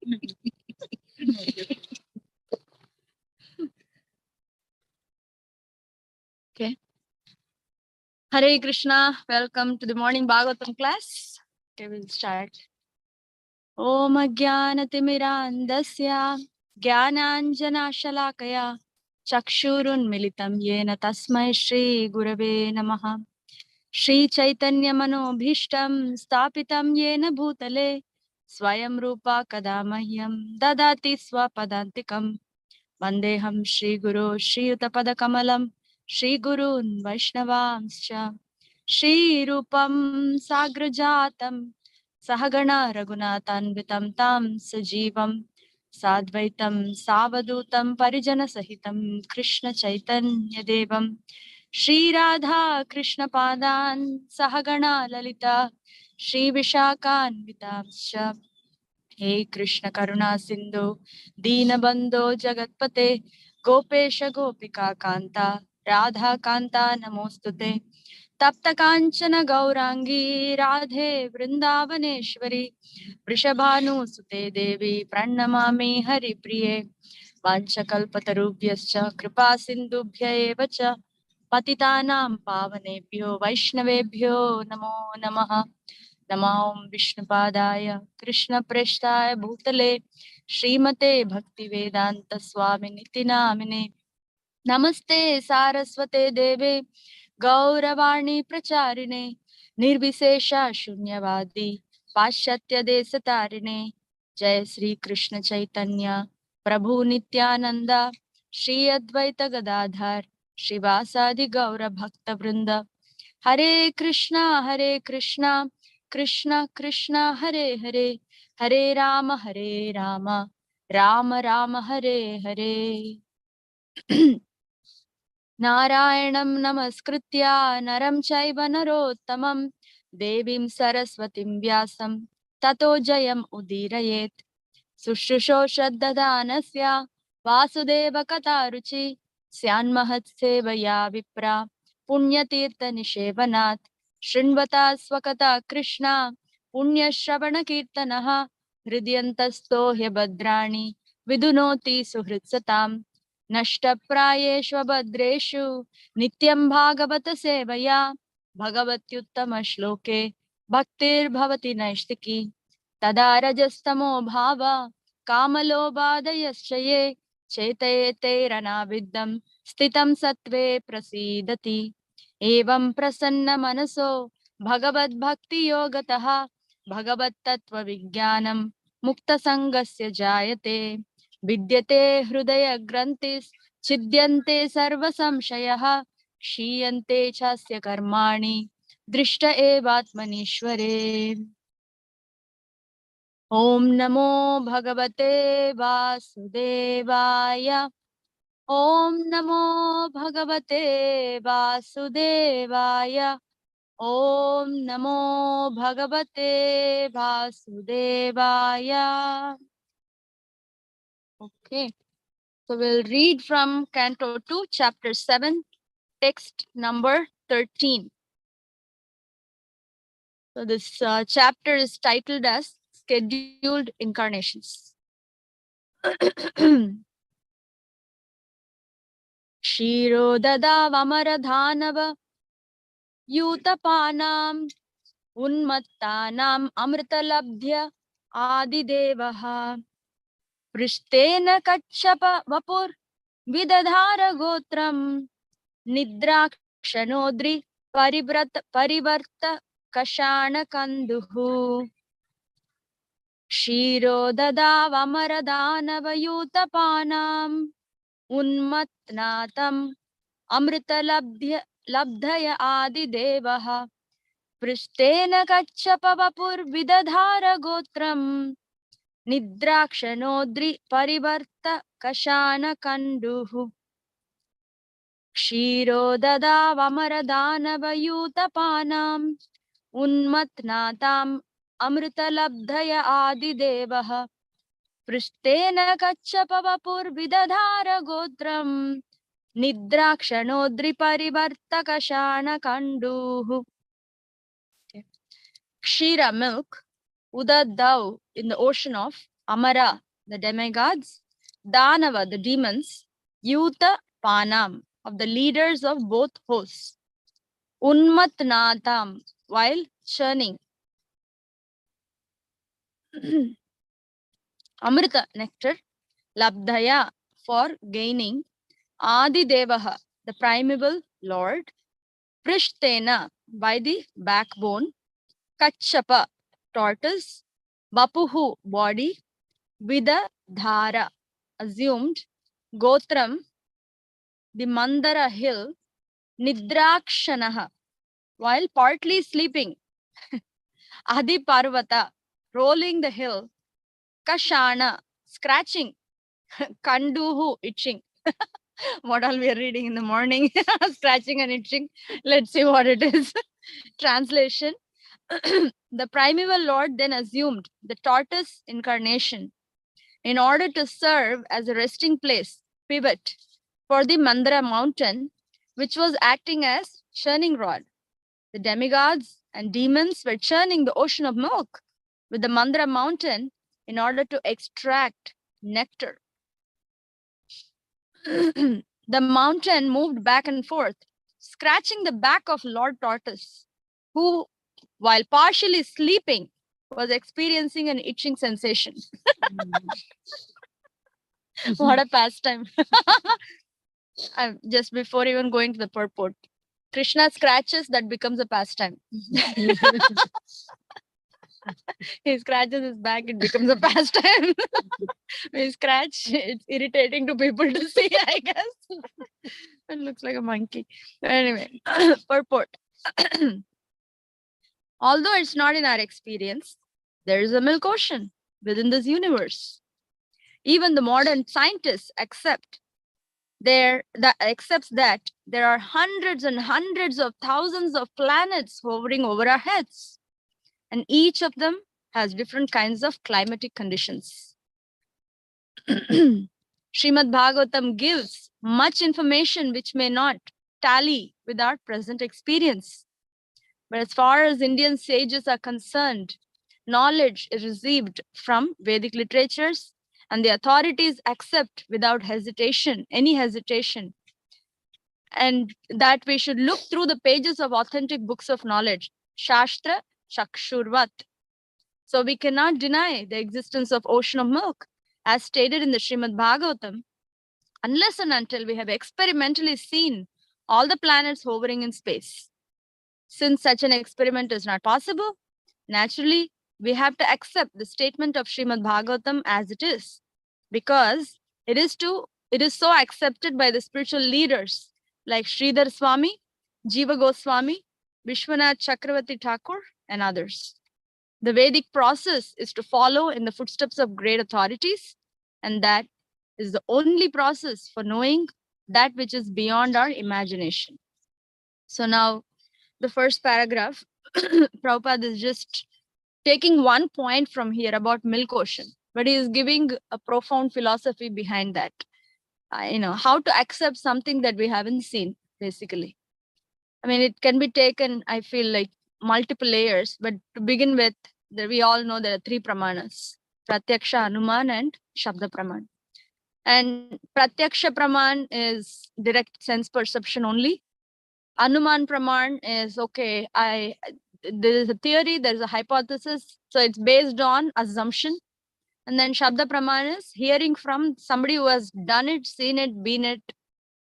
Okay. Hare Krishna. Welcome to the morning Bhagavatam class. Okay, we'll start. Om Ajnanatimiraandasya Jnananjanashalakaya Chakshurun Militam Yena Tasmai Shri Gurave Namaha. Shri Chaitanya Manobhishtam Stapitam Yena Bhutale Swayam Rupa Kadamahyam Dadati Swapadantikam Vandeham Shri Guru Shri Utapadakamalam Shri Gurun Vaishnavamscha Shri Rupam Sagrajatam Sahagana Raghunatanvitam Tam Sajivam Sadvaitam Savadutam Parijana Sahitam Krishna Chaitanya Devam Shri Radha Krishna Padan Sahagana Lalita Shri Vishakanvitamscha He Krishna Karuna Sindhu Deenabandho Jagatpate Gopesha Gopika Kanta Radha Kanta Namostute Tapta Kanchana Gaurangi Radhe Vrindavaneshwari Vrishabhanu Sute Devi Pranamami Hari Priye Vanchakalpatarubhyascha Kripa Sindhubhya eva cha Patitanam Pavanebhyo Vaishnavebhyo Namo Namaha Namo Vishnupadaya Krishna Preshtaya Bhutale Srimate Bhaktivedanta Swami Niti Namine Namaste Saraswate Deve Gauravani Pracharine Nirvisesha Shunyavadi Pashatya Desatarine Jai Sri Krishna Chaitanya Prabhu Nityananda Shri Advaita Gadadhar Shivasadi Gaura Bhakta Vrinda Hare Krishna Krishna Krishna Hare Hare Hare Rama Rama Rama Hare Hare Narayanam Namaskritya Naram Chaiva Narottamam Devim Saraswatim Vyasam Tato Jayam Udirayet Sushrushoshadanasya Vasudeva Kataruchi Syanmahat Sevaya Vipra Punyatirtha Nishevanat Shrinvata Swakata Krishna Punya Shravana Kirtanaha Hridyantasto Hyabadrani Vidunoti Suhritsatam Nashtaprayeshva Badreshu Nityam Bhagavata Sevaya Bhagavatyuttama Shloke Bhaktir Bhavati Naishtiki Tada Rajastamo Bhava Kamalobhadayaschaye Chetayete Ranaviddam Stitam Satve Prasidati Evam Prasanna Manaso Bhagavad Bhakti Yogataha Bhagavad Tattva Vijnanam Mukta Sangasya Jayate Vidyate Hrudaya Grantis Chidyante Sarva Samshayaha Shiyante Chasya Karmani Drishta Evatmanishware Om Namo Bhagavate Vasudevaya Om Namo Bhagavate Vasudevaya Om Namo Bhagavate Vasudevaya. Okay, so we'll read from Canto 2, Chapter 7, text number 13. So this chapter is titled as Scheduled Incarnations. Shiro Dadavamaradhanava Yutapanam Unmattanam Amritalabdhya Adidevaha Prishtena Kachapa Vapur Vidadhara Gotram Nidrakshanodri Parivarta Kashana Kanduhu Shiro Dadavamaradhanava Yutapanam Unmatnatam Amritalabdhya Adidevaha Prishtena Kachapavapur Vidadhara Gotram Nidrakshanodri Parivarta Kashana Kanduhu Kshiro Dadavamaradhanava Yutapanam Unmatnatam Amritalabdhaya Adidevaha Prishtena Kachapavapur Vidadhara Gotram Nidrakshanodri Parivarta Kashana Kanduhu. Kshira milk, Uda dove in the ocean of Amara, the demigods, Danava, the demons, Yuta Panam, of the leaders of both hosts, Unmatnatam, while churning, Amrita, nectar, Labdhaya, for gaining, Adi Devaha, the primeval lord, Prishtena, by the backbone, Kachapa, tortoise, Bapuhu, body, Vida Dhara, assumed, Gotram, the Mandara hill, Nidrakshanaha, while partly sleeping, Adi Parvata, rolling the hill, Kashana, scratching, Kanduhu, itching. What all we are reading in the morning, scratching and itching. Let's see what it is. Translation. The primeval lord then assumed the tortoise incarnation in order to serve as a resting place, pivot, for the Mandara mountain, which was acting as churning rod. The demigods and demons were churning the ocean of milk with the Mandara mountain in order to extract nectar. The mountain moved back and forth, scratching the back of Lord Tortoise, who, while partially sleeping, was experiencing an itching sensation. What a pastime. Just before even going to the purport, Krishna scratches, that becomes a pastime. He scratches his back, it becomes a pastime. We scratch, it's irritating to people to see, I guess. It looks like a monkey. Anyway, purport. Although it's not in our experience, there is a milk ocean within this universe. Even the modern scientists accepts that there are hundreds and hundreds of thousands of planets hovering over our heads, and each of them has different kinds of climatic conditions. Srimad Bhagavatam gives much information which may not tally with our present experience. But as far as Indian sages are concerned, knowledge is received from Vedic literatures, and the authorities accept without hesitation, any hesitation, and that we should look through the pages of authentic books of knowledge, Shastra Chakshurvat. So we cannot deny the existence of ocean of milk, as stated in the Srimad Bhagavatam, unless and until we have experimentally seen all the planets hovering in space. Since such an experiment is not possible, naturally, we have to accept the statement of Srimad Bhagavatam as it is, because it is so accepted by the spiritual leaders like Sridhar Swami, Jiva Goswami, Vishwanath Chakravarti Thakur, and others. The Vedic process is to follow in the footsteps of great authorities, and that is the only process for knowing that which is beyond our imagination. So now, the first paragraph, Prabhupada is just taking one point from here about milk ocean, but he is giving a profound philosophy behind that. How to accept something that we haven't seen, basically. I mean, it can be taken, I feel like, multiple layers, but to begin with, we all know there are three pramanas: Pratyaksha, Anuman, and Shabda Praman. And Pratyaksha Praman is direct sense perception only. Anuman Praman is, okay, there is a theory, there is a hypothesis, so it's based on assumption. And then Shabda Praman is hearing from somebody who has done it, seen it, been it,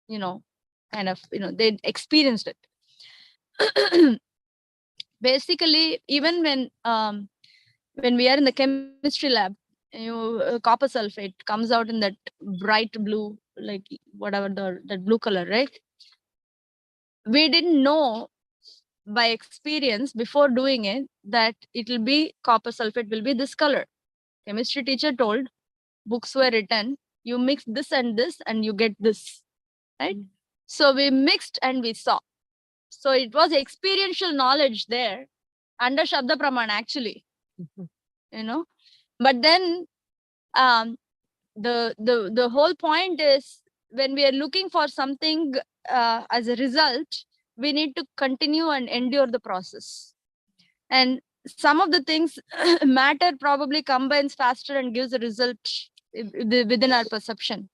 they experienced it. Basically, even when we are in the chemistry lab, copper sulfate comes out in that bright blue, like whatever that blue color, right? We didn't know by experience before doing it that it will be copper sulfate will be this color. Chemistry teacher told, books were written, you mix this and you get this, right? So we mixed and we saw. So it was experiential knowledge there under Shabda Praman, actually. But then the whole point is, when we are looking for something as a result, we need to continue and endure the process. And some of the things, matter probably combines faster and gives a result within our perception.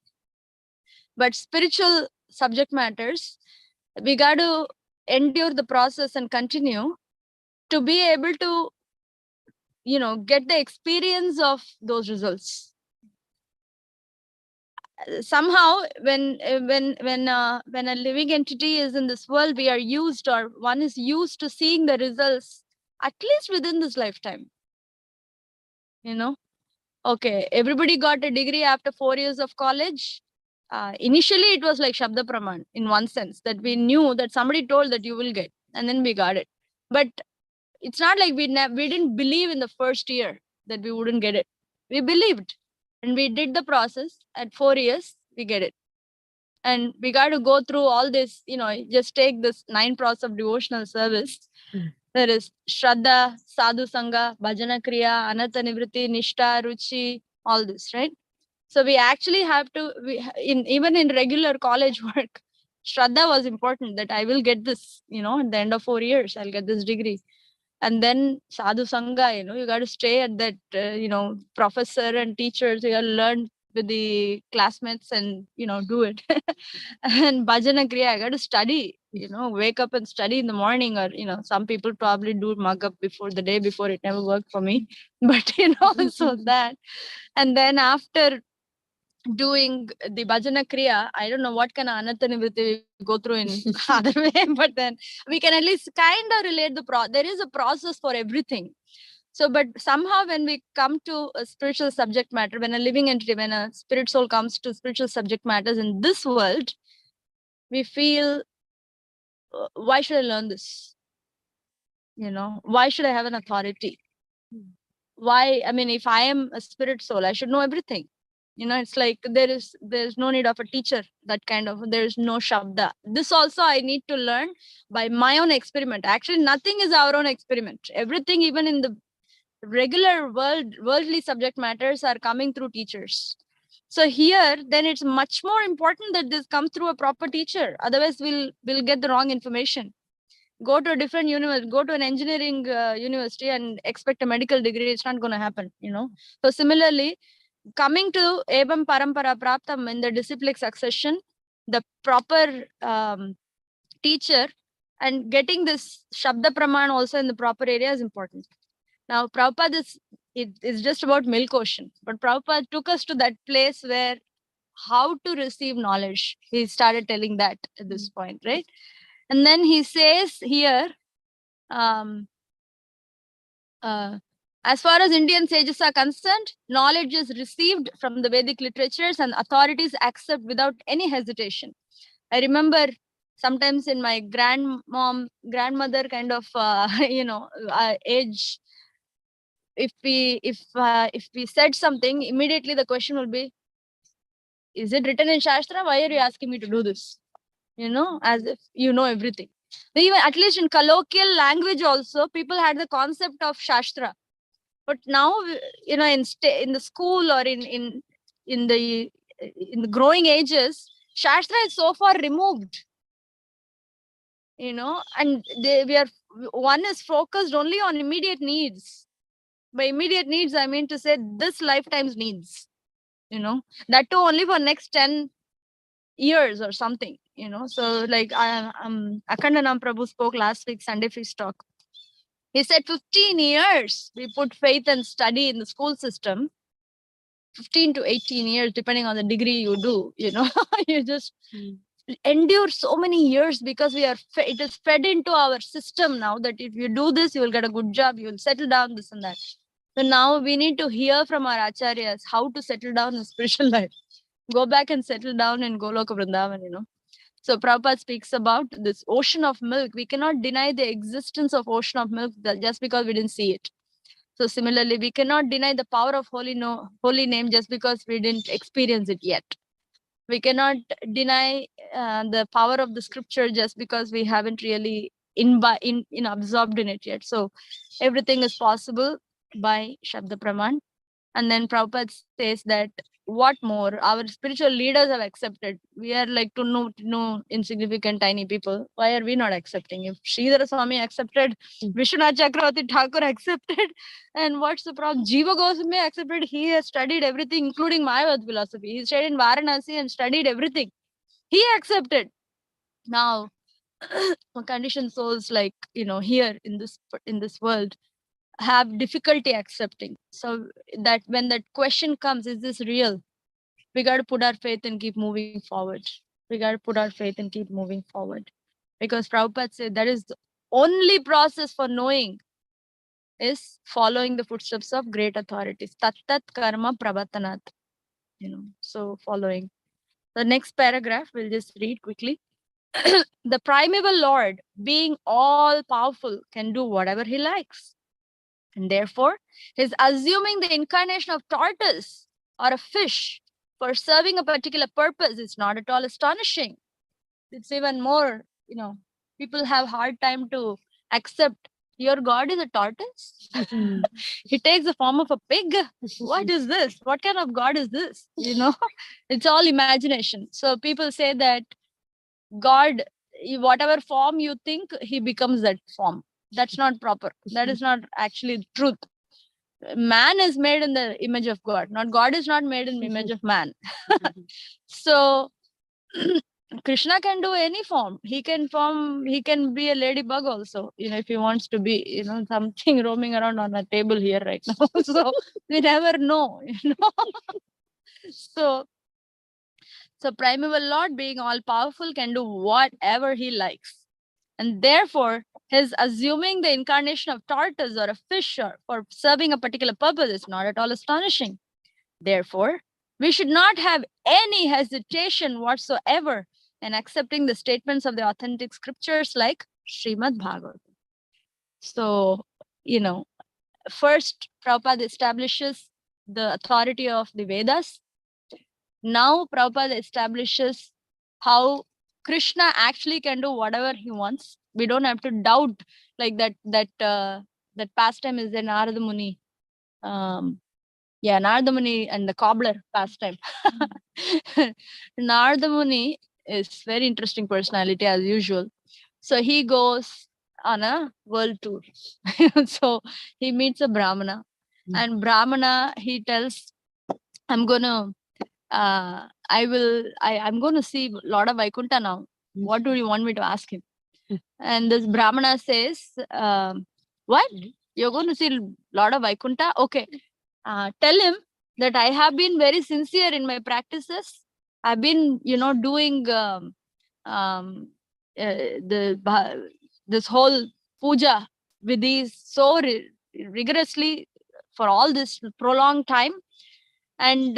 But spiritual subject matters, we got to endure the process and continue to be able to, get the experience of those results. Somehow, when a living entity is in this world, we are used, or one is used to seeing the results at least within this lifetime. Okay, everybody got a degree after 4 years of college. Initially, it was like Shabda Praman in one sense, that we knew that somebody told that you will get, and then we got it. But it's not like we didn't believe in the first year that we wouldn't get it. We believed, and we did the process. At 4 years, we get it. And we got to go through all this, just take this 9 process of devotional service. There is Shraddha, Sadhu Sangha, Bhajana Kriya, Anartha Nivritti, Nishta, Ruchi, all this, right? So we actually have to, even in regular college work, Shraddha was important, that I will get this, at the end of 4 years, I'll get this degree. And then Sadhu Sangha, you got to stay at that, professor and teachers, you got to learn with the classmates and, do it. And Bhajana Kriya, I got to study, wake up and study in the morning, or, some people probably do mug up before the day before. It never worked for me. But, so that. And then after doing the Bhajana Kriya, I don't know what kind of Anartha Nivritti we go through in other way, but then we can at least kind of relate there is a process for everything. So, but somehow when we come to a spiritual subject matter, when a living entity, when a spirit soul comes to spiritual subject matters in this world, we feel, why should I learn this? Why should I have an authority? Why? I mean, if I am a spirit soul, I should know everything. It's like there's no need of a teacher, that kind of, there's no Shabda. This also I need to learn by my own experiment. Actually, nothing is our own experiment. Everything, even in the regular worldly subject matters, are coming through teachers. So here, then it's much more important that this comes through a proper teacher. Otherwise, we'll get the wrong information. Go to a different university, go to an engineering university and expect a medical degree. It's not going to happen, So similarly, coming to Evam Parampara Praptam in the disciplic succession, the proper teacher, and getting this Shabda Praman also in the proper area is important. Now, Prabhupada is just about milk ocean, but Prabhupada took us to that place where how to receive knowledge. He started telling that at this point, right? And then he says here, as far as Indian sages are concerned, knowledge is received from the Vedic literatures and authorities accept without any hesitation. I remember sometimes in my grandmother kind of, age, if we said something, immediately the question will be, is it written in Shastra? Why are you asking me to do this? As if you know everything. Even at least in colloquial language also, people had the concept of Shastra. But now, in the school or in the growing ages, Shastra is so far removed. And one is focused only on immediate needs. By immediate needs, I mean to say this lifetime's needs. That too only for next 10 years or something. So like Akhandanam Prabhu spoke last week, Sunday Feast Talk. He said 15 years we put faith and study in the school system. 15 to 18 years, depending on the degree you do, you just endure so many years because it is fed into our system now that if you do this, you will get a good job, you will settle down, this and that. So now we need to hear from our acharyas how to settle down in spiritual life. Go back and settle down in Goloka Vrindavan, So Prabhupada speaks about this ocean of milk. We cannot deny the existence of ocean of milk just because we didn't see it. So similarly, we cannot deny the power of holy name just because we didn't experience it yet. We cannot deny the power of the scripture just because we haven't really absorbed in it yet. So everything is possible by Shabda Praman. And then Prabhupada says that what more? Our spiritual leaders have accepted. We are like to know insignificant tiny people. Why are we not accepting? If Sridhara Swami accepted, Vishwanath Chakravarti Thakur accepted, and what's the problem? Jiva Goswami accepted. He has studied everything, including Mayavad philosophy. He stayed in Varanasi and studied everything. He accepted. Now, conditioned souls like here in this world have difficulty accepting. So that when that question comes, is this real? We got to put our faith and keep moving forward. We got to put our faith and keep moving forward. Because Prabhupada said that is the only process for knowing is following the footsteps of great authorities. Tat tat karma prabatanat. So following. The next paragraph, we'll just read quickly. The primeval Lord, being all powerful, can do whatever he likes. And therefore, his assuming the incarnation of tortoise or a fish for serving a particular purpose is not at all astonishing. It's even more, people have hard time to accept your God is a tortoise. He takes the form of a pig. What is this? What kind of God is this? It's all imagination. So people say that God, whatever form you think, he becomes that form. That's not proper. That is not actually truth. Man is made in the image of God. Not God is not made in the image of man. So Krishna can do any form. He can be a ladybug also, if he wants to be, something roaming around on a table here right now. So we never know, So primeval Lord, being all powerful, can do whatever he likes. And therefore, his assuming the incarnation of tortoise or a fish for serving a particular purpose is not at all astonishing. Therefore, we should not have any hesitation whatsoever in accepting the statements of the authentic scriptures like Srimad Bhagavatam. So, first Prabhupada establishes the authority of the Vedas. Now Prabhupada establishes how Krishna actually can do whatever he wants. We don't have to doubt like that pastime is in Narada Muni. Narada Muni and the cobbler pastime. Narada Muni is very interesting personality as usual. So he goes on a world tour. So he meets a Brahmana, and Brahmana, he tells, I'm gonna see Lord of Vaikuntha now. What do you want me to ask him? And this Brahmana says, what? You're going to see Lord of Vaikuntha? Okay. Tell him that I have been very sincere in my practices. I've been, doing this whole puja with these so rigorously for all this prolonged time. And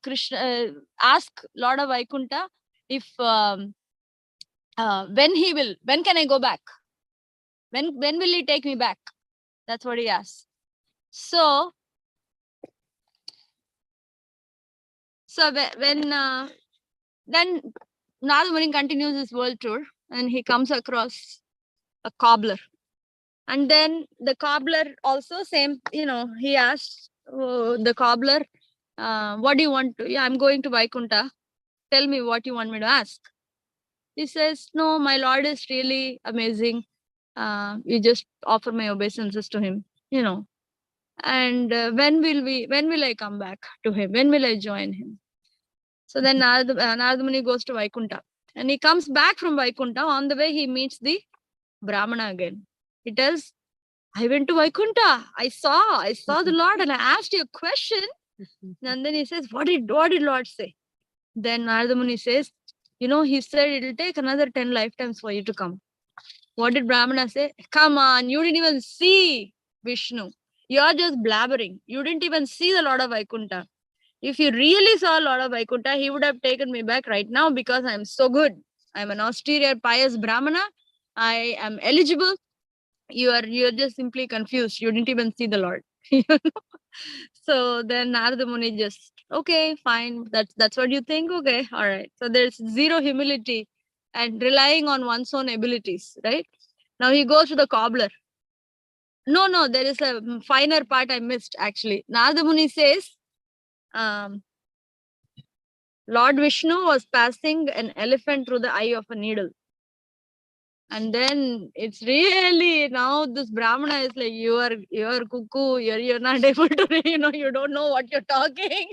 Krishna ask Lord of Vaikuntha if when can I go back? When will he take me back? That's what he asks. So when then Narada Muni continues his world tour, and he comes across a cobbler, and then the cobbler also same, he asks the cobbler, what do you want to? I'm going to Vaikuntha. Tell me what you want me to ask. He says, no, my Lord is really amazing. You just offer my obeisances to him, and when will I come back to him? When will I join him? So then Narada Muni goes to Vaikuntha, and he comes back from Vaikuntha. On the way, he meets the Brahmana again. He tells, I went to Vaikuntha. I saw the Lord, and I asked you a question. And then he says, what did Lord say? Then Narada Muni says, he said it will take another 10 lifetimes for you to come. What did Brahmana say? Come on, you didn't even see Vishnu. You're just blabbering. You didn't even see the Lord of Vaikuntha. If you really saw Lord of Vaikuntha, he would have taken me back right now because I'm so good. I'm an austere, pious Brahmana. I am eligible. You're just simply confused. You didn't even see the Lord. So then Narada Muni just, okay, fine. That's what you think? Okay, all right. So there's zero humility and relying on one's own abilities, right? Now he goes to the cobbler. No, there is a finer part I missed actually. Narada Muni says, Lord Vishnu was passing an elephant through the eye of a needle. And then it's really now this Brahmana is like, you're cuckoo, you're not able to, you don't know what you're talking.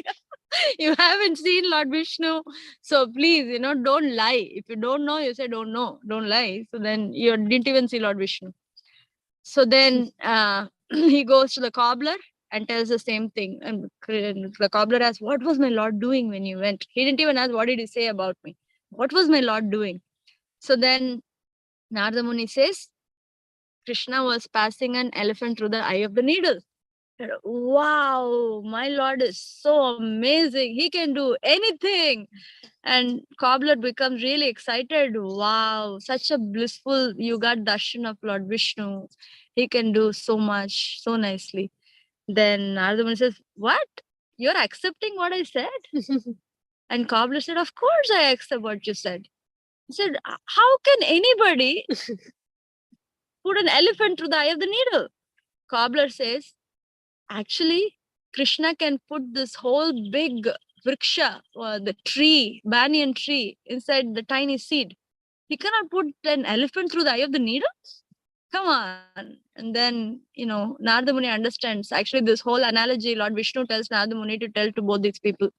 You haven't seen Lord Vishnu. So please, don't lie. If you don't know, you say don't know, don't lie. So then you didn't even see Lord Vishnu. So then he goes to the cobbler and tells the same thing. And the cobbler asks, what was my Lord doing when you went? He didn't even ask, what did he say about me? What was my Lord doing? So then Narada Muni says, Krishna was passing an elephant through the eye of the needle. Wow, my Lord is so amazing. He can do anything. And cobbler becomes really excited. Wow, such a blissful, you got darshan of Lord Vishnu. He can do so much, so nicely. Then Narada Muni says, what? You're accepting what I said? And cobbler said, of course I accept what you said. He said, how can anybody put an elephant through the eye of the needle? Cobbler says, actually, Krishna can put this whole big vriksha, or the tree, banyan tree, inside the tiny seed. He cannot put an elephant through the eye of the needle? Come on. And then, Narada Muni understands. Actually, this whole analogy, Lord Vishnu tells Narada Muni to tell to both these people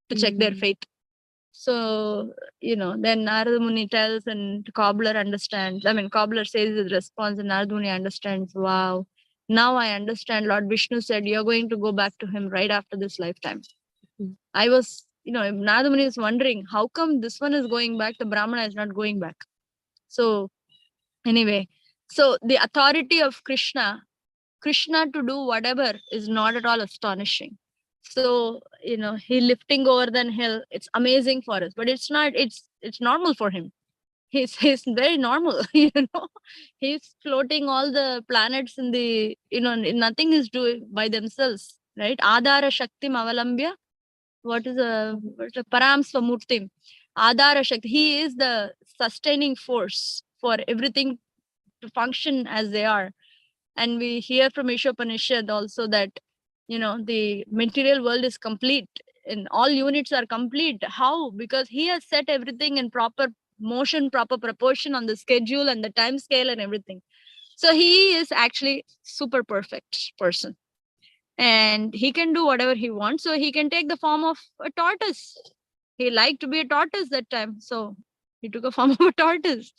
to check their faith. So, then Narada Muni tells and cobbler understands. I mean, cobbler says his response and Narada Muni understands. Wow. Now I understand. Lord Vishnu said, you're going to go back to him right after this lifetime. I was, Narada Muni is wondering, how come this one is going back? The Brahmana is not going back. So anyway, so the authority of Krishna to do whatever is not at all astonishing. So, he lifting over the hill, it's amazing for us, but it's not, it's normal for him. He's very normal, he's floating all the planets in the, nothing is doing by themselves, right? Adara Shaktim Avalambya. What is a Param Swamurtim? Adara Shakti. He is the sustaining force for everything to function as they are. And we hear from Ishopanishad also that, the material world is complete and all units are complete. How? Because he has set everything in proper motion, proper proportion on the schedule and the time scale and everything. So he is actually super perfect person. And he can do whatever he wants. So he can take the form of a tortoise. He liked to be a tortoise that time. So he took a form of a tortoise.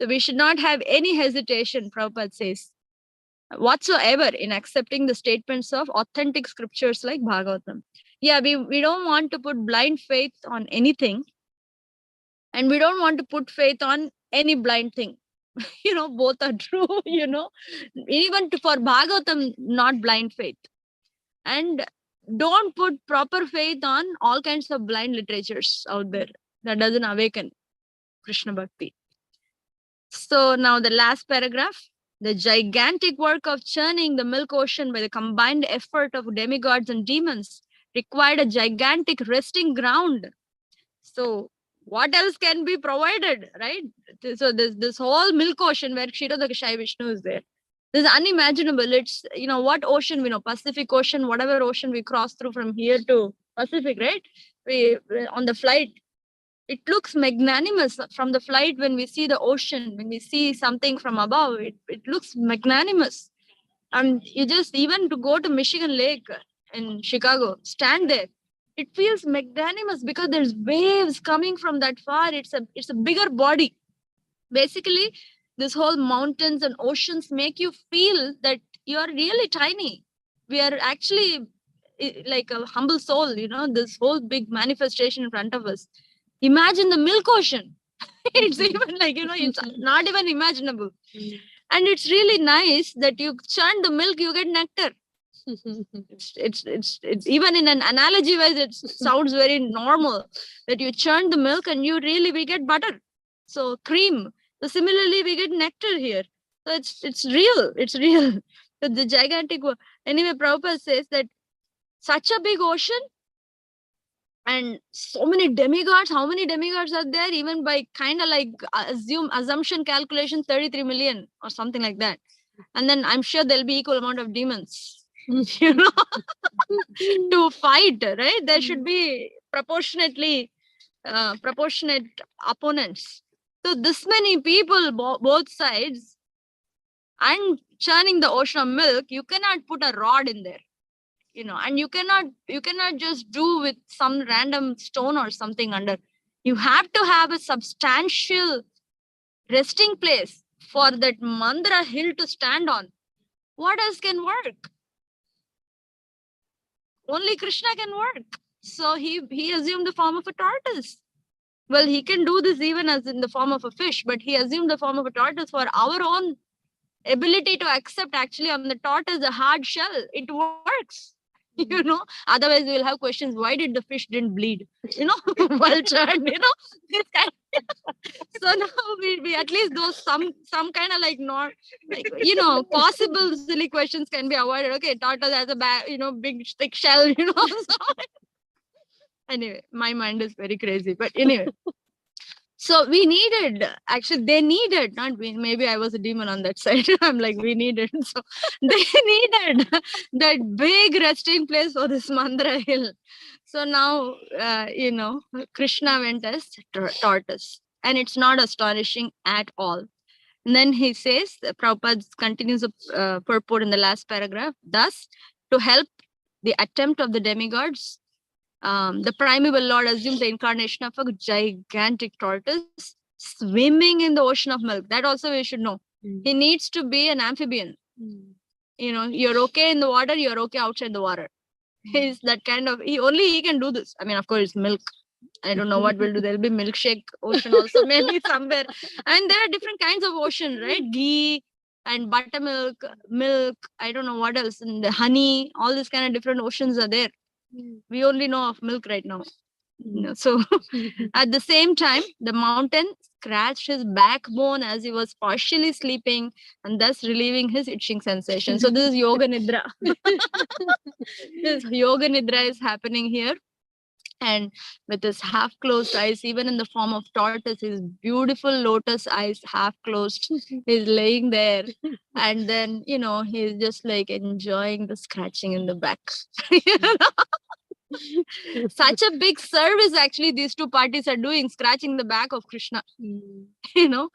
So we should not have any hesitation, Prabhupada says, whatsoever in accepting the statements of authentic scriptures like Bhagavatam. Yeah, we don't want to put blind faith on anything. And we don't want to put faith on any blind thing. Both are true, Even for Bhagavatam, not blind faith. And don't put proper faith on all kinds of blind literatures out there. That doesn't awaken Krishna Bhakti. So now the last paragraph. The gigantic work of churning the milk ocean by the combined effort of demigods and demons required a gigantic resting ground. So what else can be provided, right? So this whole milk ocean where Kshirodakashayi Vishnu is there. This is unimaginable. It's, what ocean we know, Pacific Ocean, whatever ocean we cross through from here to Pacific, right? We on the flight, it looks magnanimous from the flight when we see the ocean, when we see something from above, it looks magnanimous. And you just, even to go to Michigan Lake in Chicago, stand there, it feels magnanimous because there's waves coming from that far. It's a bigger body. Basically, this whole mountains and oceans make you feel that you're really tiny. We are actually like a humble soul, this whole big manifestation in front of us. Imagine the milk ocean. It's even like, it's not even imaginable. And it's really nice that you churn the milk, you get nectar. It's even in an analogy wise, it sounds very normal that you churn the milk and we get butter. So cream. So similarly, we get nectar here. So it's real. It's real. But the gigantic. Anyway, Prabhupada says that such a big ocean and so many demigods. How many demigods are there? Even by kind of like assumption calculation, 33 million or something like that. And then I'm sure there'll be equal amount of demons, to fight, right? There should be proportionately proportionate opponents. So this many people, both sides, and churning the ocean of milk, you cannot put a rod in there, and you cannot just do with some random stone or something under. You have to have a substantial resting place for that Mandara hill to stand on. What else can work? Only Krishna can work. So he assumed the form of a tortoise. Well, he can do this even as in the form of a fish, but he assumed the form of a tortoise for our own ability to accept actually on the tortoise a hard shell. It works. Otherwise we'll have questions. Why did the fish didn't bleed? Well churned, this kind. So now we at least those some kind of not possible silly questions can be avoided. Okay, tortoise has a big thick shell, So anyway, my mind is very crazy. But anyway. So we needed, actually they needed, not we, maybe I was a demon on that side. I'm like, we needed. So they needed that big resting place for this Mandara hill. So now, Krishna went as tortoise. And it's not astonishing at all. And then he says, Prabhupada continues the purport in the last paragraph. Thus, to help the attempt of the demigods, the primeval Lord assumes the incarnation of a gigantic tortoise swimming in the ocean of milk. That also we should know. He needs to be an amphibian. You're okay in the water, you're okay outside the water. He's that kind of, he can do this. I mean, of course, milk. I don't know what we'll do. There'll be milkshake ocean also, maybe somewhere. And there are different kinds of ocean, right? Ghee and buttermilk, milk, I don't know what else. And the honey, all these kind of different oceans are there. We only know of milk right now. So at the same time, the mountain scratched his backbone as he was partially sleeping and thus relieving his itching sensation. So this is Yoga Nidra. This Yoga Nidra is happening here. And with his half closed eyes, even in the form of tortoise, his beautiful lotus eyes half closed, he's laying there. And then, he's just like enjoying the scratching in the back. Such a big service actually these two parties are doing, scratching the back of Krishna. The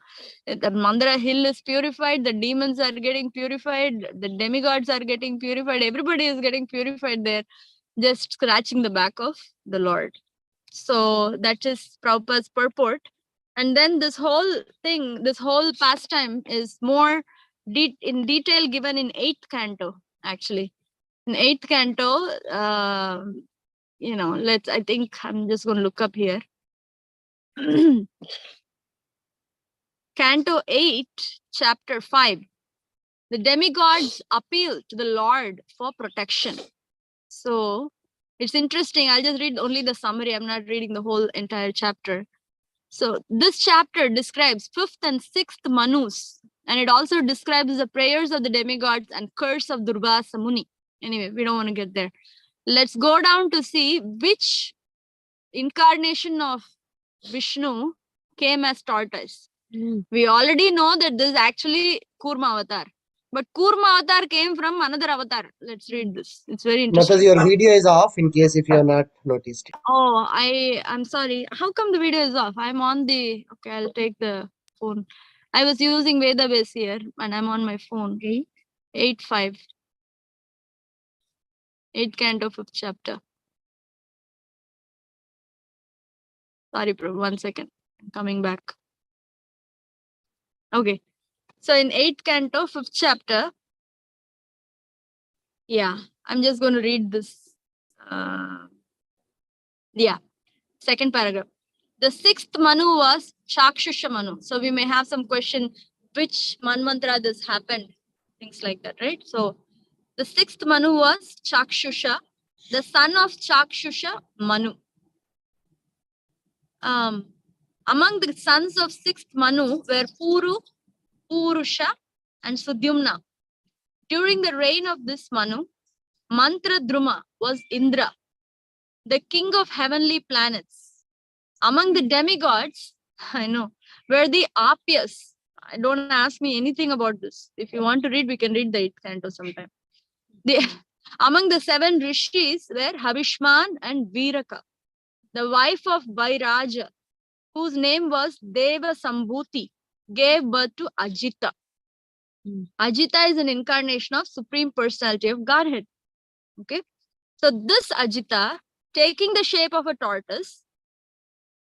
Mandara hill is purified, the demons are getting purified, the demigods are getting purified, everybody is getting purified there, just scratching the back of the Lord. So that is Prabhupada's purport. And then this whole thing, this whole pastime is more in detail given in 8th canto, actually. In 8th canto, I think I'm just going to look up here. Canto 8, chapter 5. The demigods appeal to the Lord for protection. So it's interesting. I'll just read only the summary. I'm not reading the whole entire chapter. So this chapter describes 5th and 6th Manus. And it also describes the prayers of the demigods and curse of Durvasa Muni. Anyway, we don't want to get there. Let's go down to see which incarnation of Vishnu came as tortoise. We already know that this is actually Kurma avatar. But Kurma avatar came from another avatar. Let's read this. It's very interesting. Mathaji, your video is off in case if you are not noticed. Oh, I'm sorry. How come the video is off? I'm on the... Okay, I'll take the phone. I was using Vedabase here and I'm on my phone. 8.5. 8 canto 5th chapter. Sorry, bro. 1 second. I'm coming back. Okay. So in 8th canto 5th chapter, yeah, I'm just going to read this. Second paragraph. The 6th Manu was Chakshusha Manu. So we may have some question, which Manmantra this happened, things like that, right? So the 6th Manu was Chakshusha, the son of Chakshusha Manu. Among the sons of 6th Manu were Puru, Purusha, and Sudyumna. During the reign of this Manu, Mantra Druma was Indra, the king of heavenly planets. Among the demigods, I know, were the Apyas. Don't ask me anything about this. If you want to read, we can read the 8th canto sometime. Among the 7 rishis were Havishman and Viraka. the wife of Vairaja, whose name was Deva Sambhuti, gave birth to Ajita. Ajita is an incarnation of Supreme Personality of Godhead. Okay. So this Ajita, taking the shape of a tortoise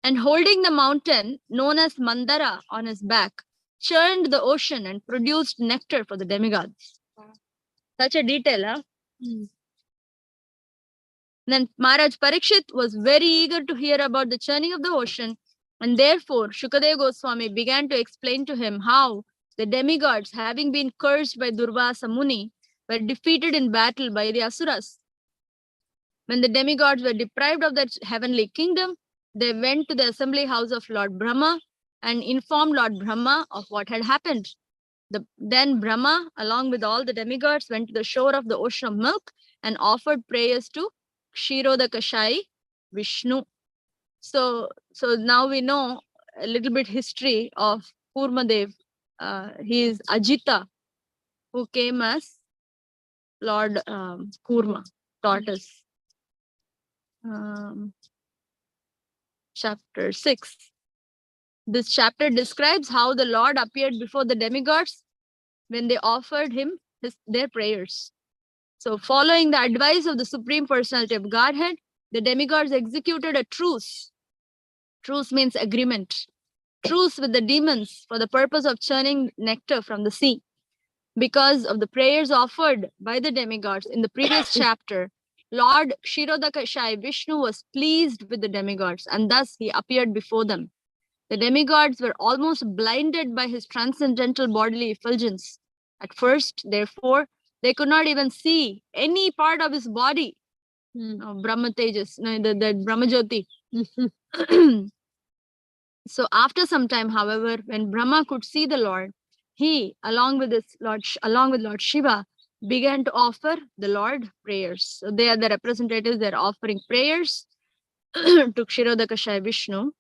and holding the mountain known as Mandara on his back, churned the ocean and produced nectar for the demigods. Such a detail, huh? Then Maharaj Parikshit was very eager to hear about the churning of the ocean, and therefore Shukadeva Goswami began to explain to him how the demigods, having been cursed by Durvasa Muni, were defeated in battle by the Asuras. When the demigods were deprived of their heavenly kingdom, they went to the assembly house of Lord Brahma and informed Lord Brahma of what had happened. Then Brahma, along with all the demigods, went to the shore of the ocean of milk and offered prayers to Kshirodakashai Vishnu. So now we know a little bit history of Kurmadev. He is Ajita, who came as Lord Kurma, tortoise. Chapter 6. This chapter describes how the Lord appeared before the demigods when they offered him their prayers. So following the advice of the Supreme Personality of Godhead, the demigods executed a truce. Truce means agreement. Truce with the demons for the purpose of churning nectar from the sea. Because of the prayers offered by the demigods in the previous chapter, Lord Kshirodakashai Vishnu was pleased with the demigods, and thus he appeared before them. The demigods were almost blinded by his transcendental bodily effulgence. At first, therefore, they could not even see any part of his body. Brahma Tejas, the Brahma Jyoti. So after some time, however, when Brahma could see the Lord, he, along with Lord Shiva, began to offer the Lord prayers. So they are the representatives. They're offering prayers to Kshirodakashaya Vishnu.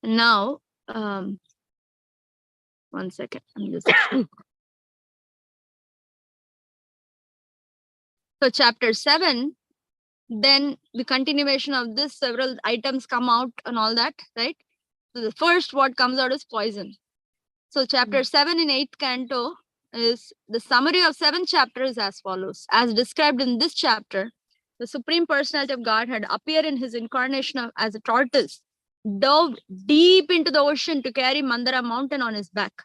Now, one second. I'm just so chapter 7, then the continuation of this, several items come out and all that, right? So the first what comes out is poison. So chapter 7 in 8th canto is the summary of 7 chapters as follows. As described in this chapter, the Supreme Personality of Godhead appeared in his incarnation as a tortoise, dove deep into the ocean to carry Mandara mountain on his back.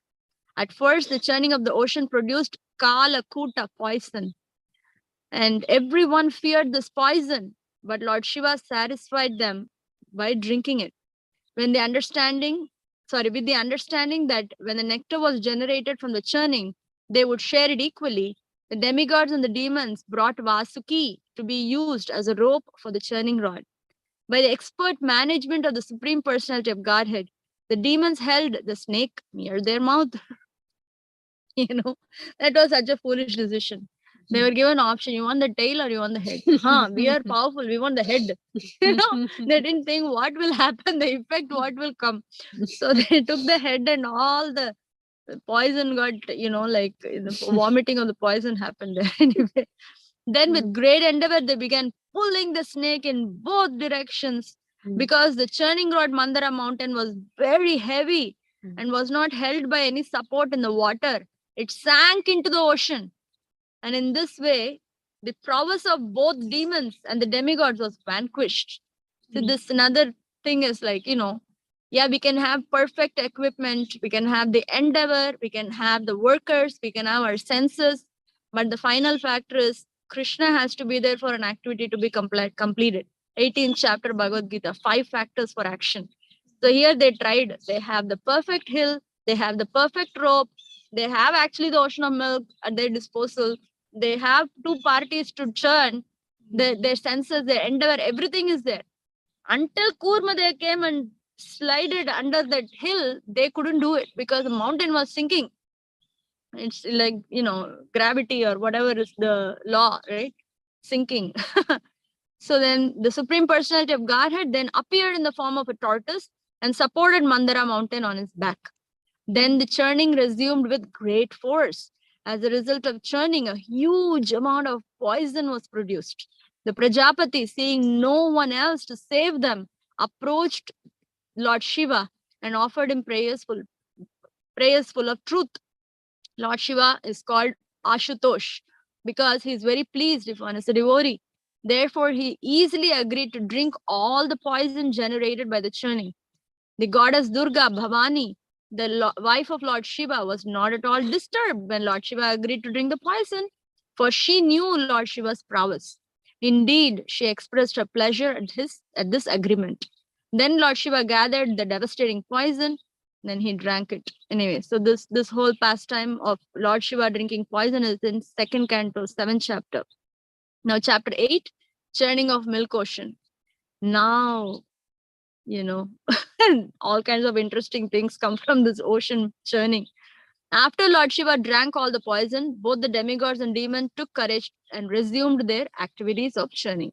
At first, the churning of the ocean produced Kalakuta poison, and everyone feared this poison, but Lord Shiva satisfied them by drinking it. With the understanding that when the nectar was generated from the churning, they would share it equally, the demigods and the demons brought Vasuki to be used as a rope for the churning rod. By the expert management of the Supreme Personality of Godhead, the demons held the snake near their mouth. That was such a foolish decision. They were given an option, you want the tail or you want the head? We are powerful, we want the head. They didn't think what will happen, the effect, what will come. So they took the head and all the poison got, like the vomiting of the poison happened there. Anyway, then with great endeavor, they began pulling the snake in both directions because the churning rod Mandara mountain was very heavy and was not held by any support in the water. It sank into the ocean. And in this way, the prowess of both demons and the demigods was vanquished. So this another thing is like, we can have perfect equipment, we can have the endeavor, we can have the workers, we can have our senses, but the final factor is Krishna has to be there for an activity to be completed. 18th chapter Bhagavad Gita, 5 factors for action. So here they tried, they have the perfect hill, they have the perfect rope, they have actually the ocean of milk at their disposal, they have 2 parties to churn, their senses, their endeavor, everything is there. Until Kurmadev came and slided under that hill, they couldn't do it because the mountain was sinking. It's like, gravity or whatever is the law, right? Sinking. So then the Supreme Personality of Godhead then appeared in the form of a tortoise and supported Mandara mountain on his back. Then the churning resumed with great force. As a result of churning, a huge amount of poison was produced. The Prajapati, seeing no one else to save them, approached Lord Shiva and offered him prayers full of truth. Lord Shiva is called Ashutosh because he is very pleased if one is a devotee. Therefore, he easily agreed to drink all the poison generated by the churning. The goddess Durga, Bhavani, the wife of Lord Shiva, was not at all disturbed when Lord Shiva agreed to drink the poison, for she knew Lord Shiva's prowess. Indeed, she expressed her pleasure at this agreement. Then Lord Shiva gathered the devastating poison, then he drank it. Anyway, so this whole pastime of Lord Shiva drinking poison is in second canto, 7th chapter. Now, chapter 8, churning of milk ocean. Now, all kinds of interesting things come from this ocean churning. After Lord Shiva drank all the poison, both the demigods and demons took courage and resumed their activities of churning.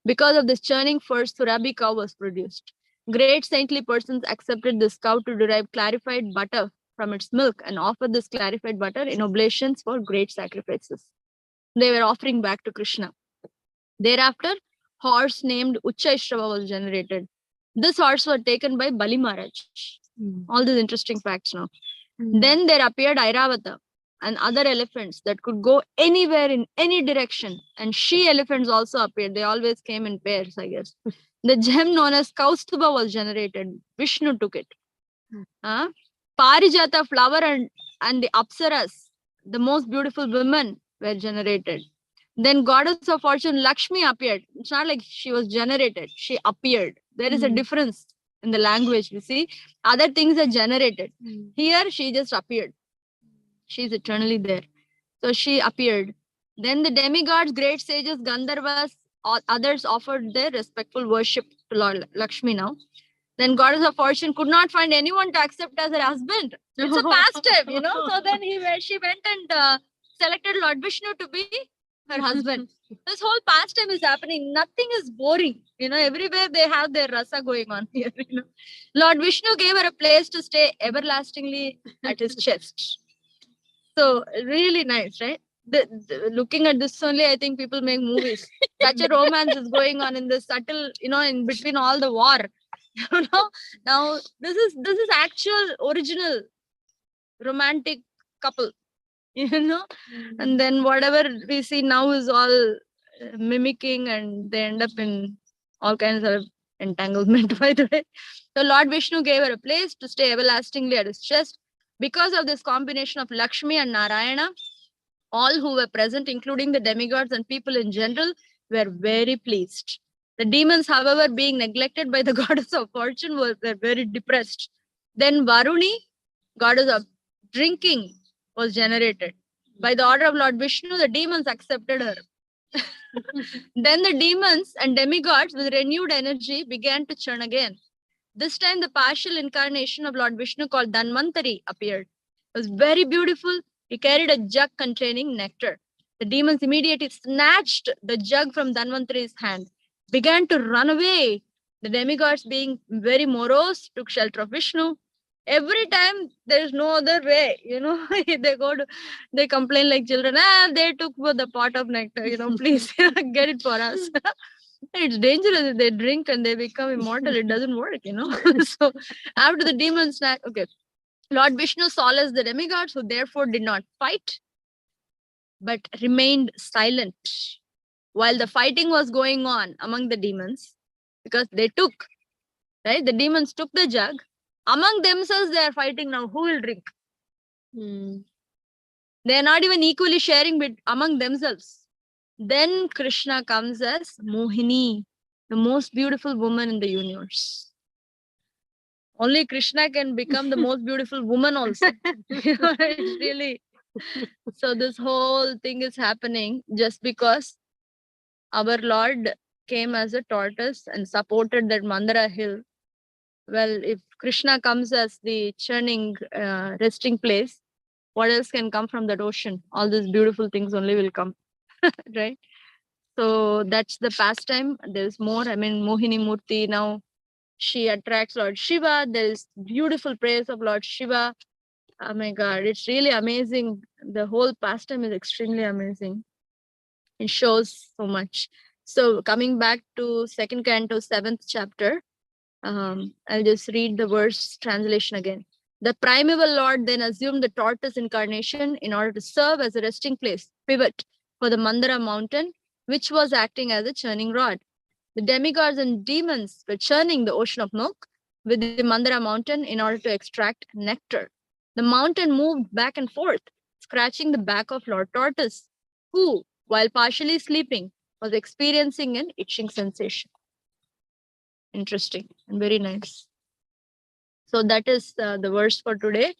Because of this churning, first Surabhi cow was produced. Great saintly persons accepted this cow to derive clarified butter from its milk and offered this clarified butter in oblations for great sacrifices. They were offering back to Krishna. Thereafter, horse named Uchaishrava was generated. This horse was taken by Bali Maharaj. All these interesting facts now. Then there appeared Airavata and other elephants that could go anywhere in any direction. And she elephants also appeared. They always came in pairs, I guess. The gem known as Kaustuba was generated. Vishnu took it. Parijata flower and the Apsaras, the most beautiful women, were generated. Then goddess of fortune Lakshmi appeared. It's not like she was generated. She appeared. There is a difference in the language. You see, other things are generated. Here, she just appeared. She's eternally there. So she appeared. Then the demigods, great sages, Gandharvas, others offered their respectful worship to Lord Lakshmi now. Then goddess of fortune could not find anyone to accept as her husband. It's a pastime, So then she went and selected Lord Vishnu to be her husband. This whole pastime is happening. Nothing is boring. Everywhere they have their rasa going on here. Lord Vishnu gave her a place to stay everlastingly at his chest. So really nice, right? Looking at this only, I think people make movies. Such a romance is going on in this subtle, in between all the war. Now this is actual original romantic couple. And then whatever we see now is all mimicking, and they end up in all kinds of entanglement, by the way. So Lord Vishnu gave her a place to stay everlastingly at his chest. Because of this combination of Lakshmi and Narayana, all who were present, including the demigods and people in general, were very pleased. The demons, however, being neglected by the goddess of fortune, were very depressed. Then Varuni, goddess of drinking, was generated. By the order of Lord Vishnu, the demons accepted her. Then the demons and demigods, with renewed energy, began to churn again. This time, the partial incarnation of Lord Vishnu, called Dhanvantari, appeared. It was very beautiful. He carried a jug containing nectar. The demons immediately snatched the jug from Dhanvantari's hand, began to run away. The demigods, being very morose, took shelter of Vishnu. Every time there is no other way, they complain like children. They took the pot of nectar, please get it for us. It's dangerous if they drink and they become immortal. It doesn't work, So after the demons, okay, Lord Vishnu solaced the demigods, who therefore did not fight, but remained silent while the fighting was going on among the demons, because they took, right? The demons took the jug. Among themselves, they are fighting now. Who will drink? They are not even equally sharing among themselves. Then Krishna comes as Mohini, the most beautiful woman in the universe. Only Krishna can become the most beautiful woman also. It's really. So this whole thing is happening just because our Lord came as a tortoise and supported that Mandara hill. Well, if Krishna comes as the churning resting place, what else can come from that ocean? All these beautiful things only will come, right? So that's the pastime. There's more. Mohini Murti now, she attracts Lord Shiva. There is beautiful praise of Lord Shiva. Oh my God, it's really amazing. The whole pastime is extremely amazing. It shows so much. So coming back to second canto, 7th chapter, I'll just read the verse translation again. The primeval Lord then assumed the tortoise incarnation in order to serve as a resting place, pivot for the Mandara mountain, which was acting as a churning rod. The demigods and demons were churning the ocean of milk with the Mandara mountain in order to extract nectar. The mountain moved back and forth, scratching the back of Lord Tortoise, who, while partially sleeping, was experiencing an itching sensation. Interesting and very nice. So that is the verse for today.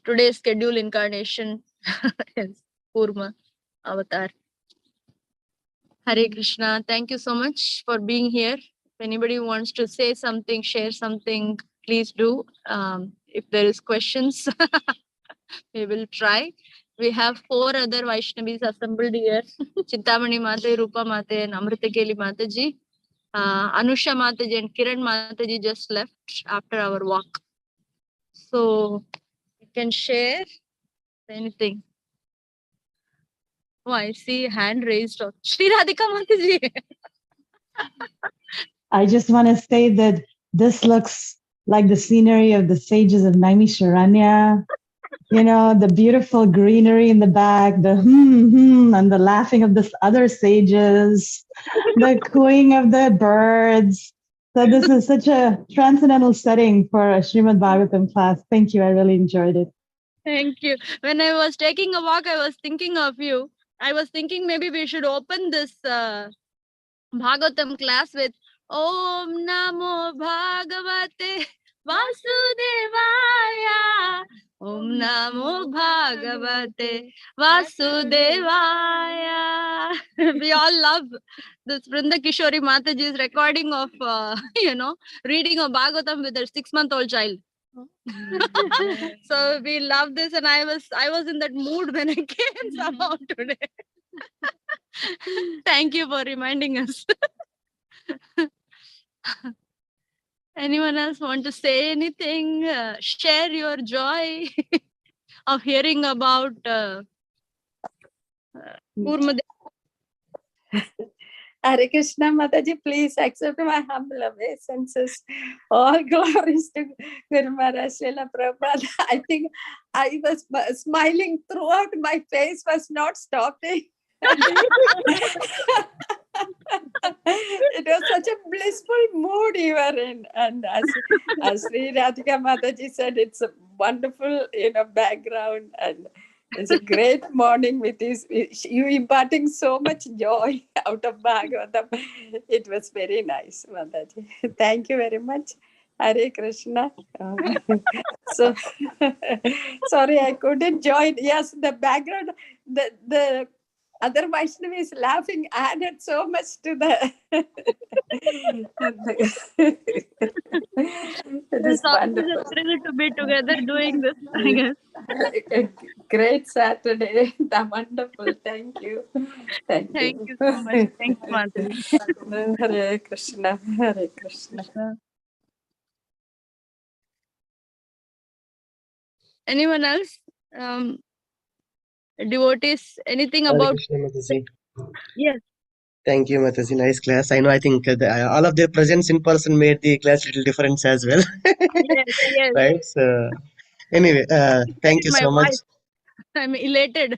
Today's schedule incarnation is Kurma Avatar. Hare Krishna. Thank you so much for being here. If anybody wants to say something, share something, please do. If there is questions, we will try. We have 4 other Vaishnavis assembled here. Chintamani Mate, Rupa Mate, and Amritakeli Mataji. Anusha Mataji and Kiran Mataji just left after our walk. So you can share anything. Oh, I see hand raised of Shri Radhika Mataji. I just want to say that this looks like the scenery of the sages of Naimisharanya. You know, the beautiful greenery in the back, the and the laughing of the other sages, the cooing of the birds. So this is such a transcendental setting for a Srimad Bhagavatam class. Thank you. I really enjoyed it. Thank you. When I was taking a walk, I was thinking of you. I was thinking maybe we should open this Bhagavatam class with Om Namo Bhagavate Vasudevaya. Om Namo Bhagavate Vasudevaya. We all love this Vrinda Kishori Mataji's recording of, reading of Bhagavatam with her 6-month-old child. So we love this, and I was in that mood when I came somehow today. Thank you for reminding us. Anyone else want to say anything? Share your joy of hearing about Kurma. Hare Krishna Mataji, please accept my humble obeisances. All glories to Guru Maharaj Srila Prabhupada. I think I was smiling throughout, my face was not stopping. It was such a blissful mood you were in, and as Sri Radhika Mataji said, it's a wonderful background, and it's a great morning with you imparting so much joy out of Bhagavatam. It was very nice, Mataji. Thank you very much. Hare Krishna. So sorry I couldn't join. Yes, the background, the other Vaishnavi is laughing added so much to the it is wonderful. It's a thrill to be together doing this, I guess. A great Saturday. Wonderful. Thank you. Thank you so much. Thank you, Mataji. Hare Krishna. Hare Krishna. Anyone else? Devotees, anything Hare about... Krishna, Mataji. Yes. Thank you, Mataji. Nice class. I know. I think all of their presence in person made the class little difference as well. Yes. Right. So anyway, thank you My so much. wife. I'm elated.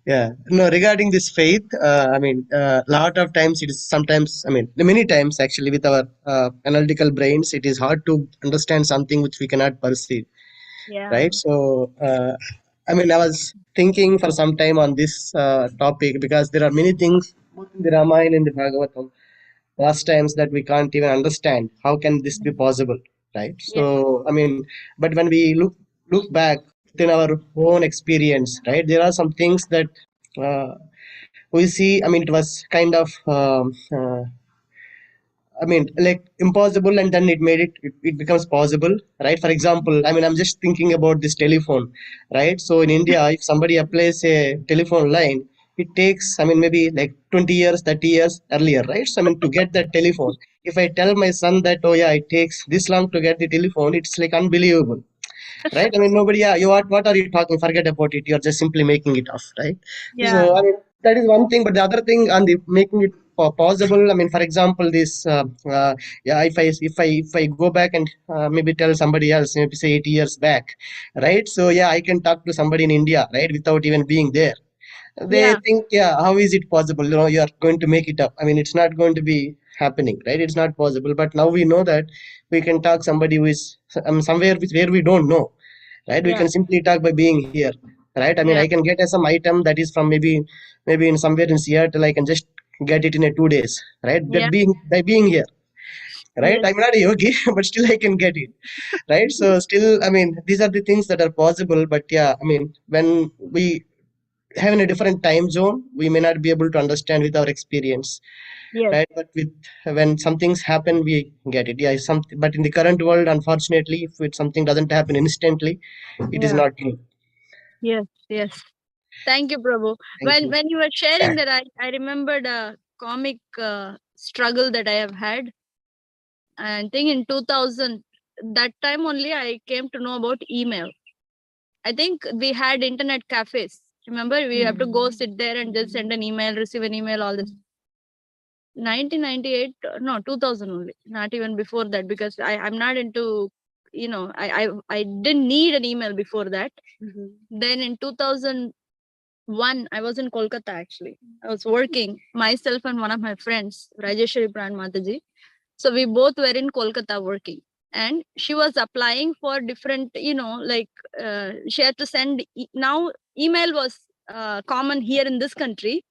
Yeah. No, regarding this faith, I mean, lot of times it is sometimes, I mean, many times actually with our analytical brains, it is hard to understand something which we cannot perceive. Yeah. Right. So, I mean, I was thinking for some time on this topic because there are many things both in the Ramayana and the Bhagavatam, past times that we can't even understand. How can this be possible? Right. So, I mean, but when we look back within our own experience, right, there are some things that we see. I mean, it was kind of I mean, like impossible, and then it becomes possible, right? For example, I mean, I'm just thinking about this telephone, right? So in India, if somebody applies a telephone line, it takes, I mean, maybe like 20 years, 30 years earlier, right? So I mean, to get that telephone, if I tell my son that, oh yeah, it takes this long to get the telephone, it's like unbelievable, right? I mean, nobody, yeah, what are you talking? Forget about it. You're just simply making it up, right? Yeah. So I mean, that is one thing, but the other thing on the making it possible, I mean, for example, this yeah, if I go back and maybe tell somebody else, maybe say 80 years back, right? So yeah, I can talk to somebody in India, right, without even being there. They Yeah, think, yeah, how is it possible, you are going to make it up? I mean, it's not going to be happening, right? It's not possible. But now we know that we can talk somebody who is somewhere where we don't know, right? We yeah, can simply talk by being here, right? I mean, yeah, I can get some item that is from maybe in somewhere in Seattle. I can just get it in a 2 days, right? yeah, Being by being here, right? yes, I'm not a yogi, but still I can get it, right? So still, I mean, these are the things that are possible. But yeah, I mean, when we have in a different time zone, we may not be able to understand with our experience, yes, right? But with when some things happen, we get it. Yeah, something. But in the current world, unfortunately, if something doesn't happen instantly, it is yeah, not true. yes, yes. Thank you, Prabhu. Thank you. When you were sharing that, I remembered a comic struggle that I have had. I think in 2000, that time only I came to know about email. I think we had internet cafes. Remember, we have to go sit there and just send an email, receive an email, all this. 1998, no, 2000 only, not even before that, because I'm not into, I didn't need an email before that. Then in 2001, I was in Kolkata actually. I was working, myself and one of my friends, Rajeshwari Pran Mataji. So we both were in Kolkata working. And she was applying for different, she had to send, now email was common here in this country,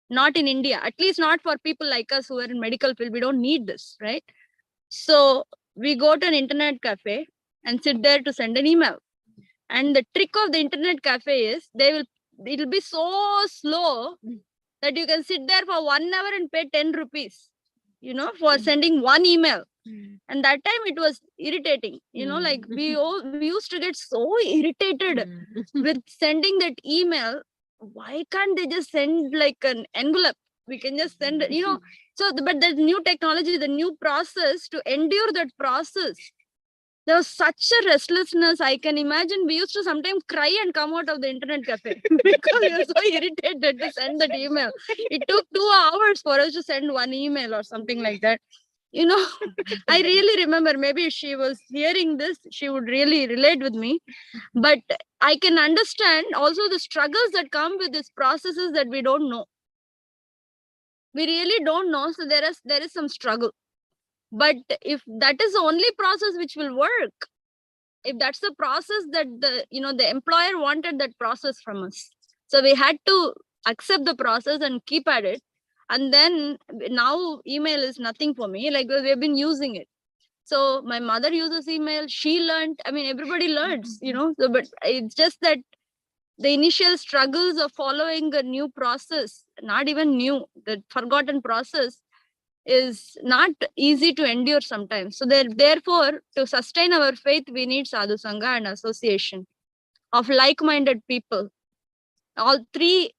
not in India, at least not for people like us who are in medical field. We don't need this, right? So we go to an internet cafe and sit there to send an email. And the trick of the internet cafe is it'll be so slow that you can sit there for 1 hour and pay 10 rupees, for sending one email. And that time it was irritating, like we used to get so irritated with sending that email. Why can't they just send like an envelope? We can just send, so but the new technology, the new process, to endure that process, there was such a restlessness. I can imagine we used to sometimes cry and come out of the internet cafe because we were so irritated to send that email. It took 2 hours for us to send one email or something like that. I really remember, maybe if she was hearing this, she would really relate with me. But I can understand also the struggles that come with these processes that we don't know. We really don't know. So there is some struggle. But if that is the only process which will work, if that's the process that the employer wanted that process from us, so we had to accept the process and keep at it. And then now email is nothing for me, like we've been using it. So my mother uses email, she learned, I mean everybody learns, so, but it's just that the initial struggles of following a new process, not even new, the forgotten process, is not easy to endure sometimes. So therefore, to sustain our faith, we need sadhu sangha and association of like-minded people. All three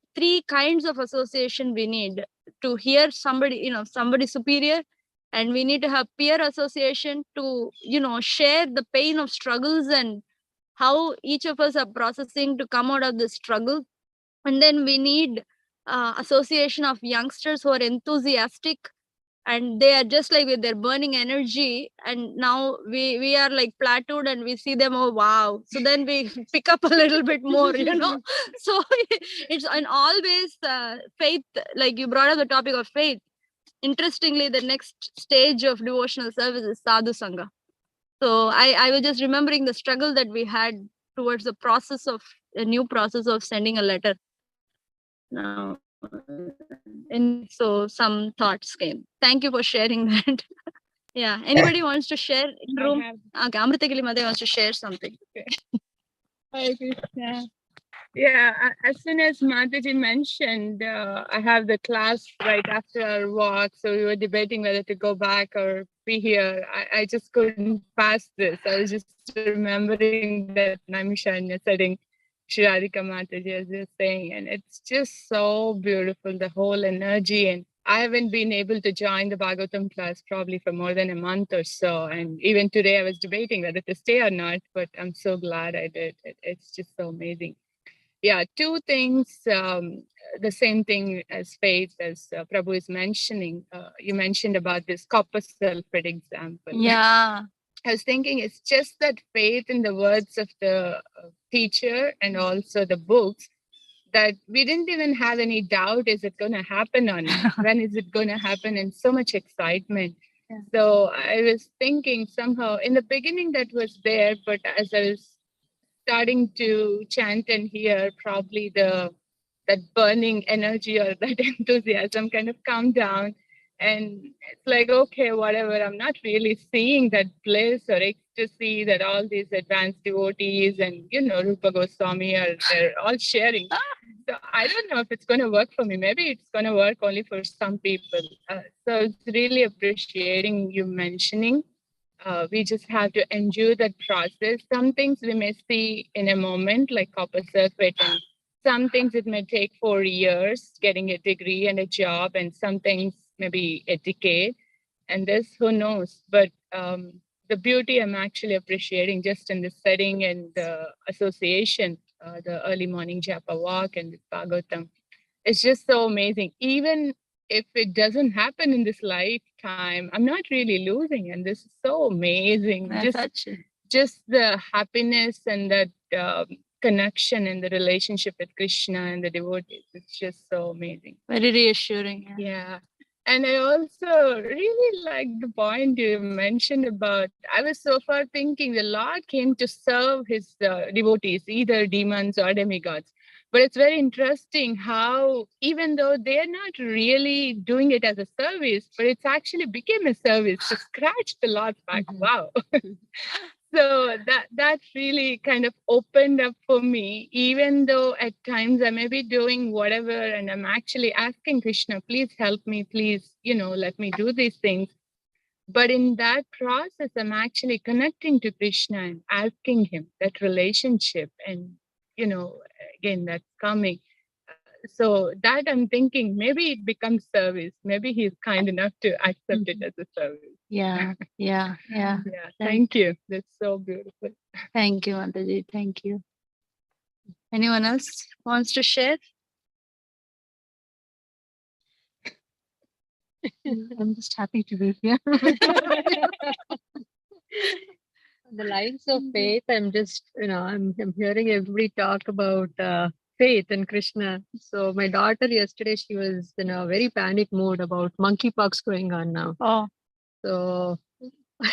kinds of association we need to hear somebody, somebody superior, and we need to have peer association to, share the pain of struggles and how each of us are processing to come out of the struggle. And then we need association of youngsters who are enthusiastic, and they are just like with their burning energy, and now we are like plateaued and we see them, oh wow, so then we pick up a little bit more. So it's an always faith, like you brought up the topic of faith. Interestingly, the next stage of devotional service is sadhu sangha. So I was just remembering the struggle that we had towards the process of a new process of sending a letter now. And so some thoughts came. Thank you for sharing that. Yeah. Anybody wants to share in room? Okay, Amritakili Mother wants to share something. Hare Krishna. Yeah, as soon as Mataji mentioned, I have the class right after our walk, so we were debating whether to go back or be here. I just couldn't pass this. I was just remembering that Naimishanya setting Shri Radhika Mataji, as you're saying, and it's just so beautiful, the whole energy. And I haven't been able to join the Bhagavatam class probably for more than a month or so. And even today I was debating whether to stay or not, but I'm so glad I did. It's just so amazing. yeah, two things, the same thing as faith, as Prabhu is mentioning. You mentioned about this copper sulfate example. Yeah. I was thinking it's just that faith in the words of the teacher and also the books, that we didn't even have any doubt, is it going to happen or not? When is it going to happen? And so much excitement. Yeah. So I was thinking somehow in the beginning that was there, but as I was starting to chant and hear, probably that burning energy or that enthusiasm kind of calmed down. And it's like, okay, whatever, I'm not really seeing that bliss or ecstasy that all these advanced devotees and, Rupa Goswami they're all sharing. So I don't know if it's going to work for me. Maybe it's going to work only for some people. So it's really appreciating you mentioning. We just have to endure that process. Some things we may see in a moment, like copper sulfate, and some things it may take 4 years getting a degree and a job, and some things maybe a decade. And this, who knows? But the beauty I'm actually appreciating just in the setting and the association, the early morning japa walk and the Bhagavatam. It's just so amazing. Even if it doesn't happen in this lifetime, I'm not really losing. And this is so amazing. Just the happiness and that connection and the relationship with Krishna and the devotees. It's just so amazing. Very reassuring. Yeah. And I also really like the point you mentioned about, I was so far thinking the Lord came to serve his devotees, either demons or demigods. But it's very interesting how, even though they're not really doing it as a service, but it's actually became a service to scratch the Lord's back. Mm-hmm. Wow. So that really kind of opened up for me, even though at times I may be doing whatever and I'm actually asking Krishna, please help me, please, let me do these things. But in that process, I'm actually connecting to Krishna and asking him that relationship. And, again, that's coming. So that I'm thinking maybe it becomes service. Maybe he's kind enough to accept it as a service. Yeah. Yeah. Thank you. That's so beautiful. Thank you, Mataji. Thank you. Anyone else wants to share? I'm just happy to be here. The lines of faith, I'm just, I'm hearing everybody talk about faith and Krishna. So my daughter yesterday, she was in a very panic mood about monkeypox going on now. Oh. So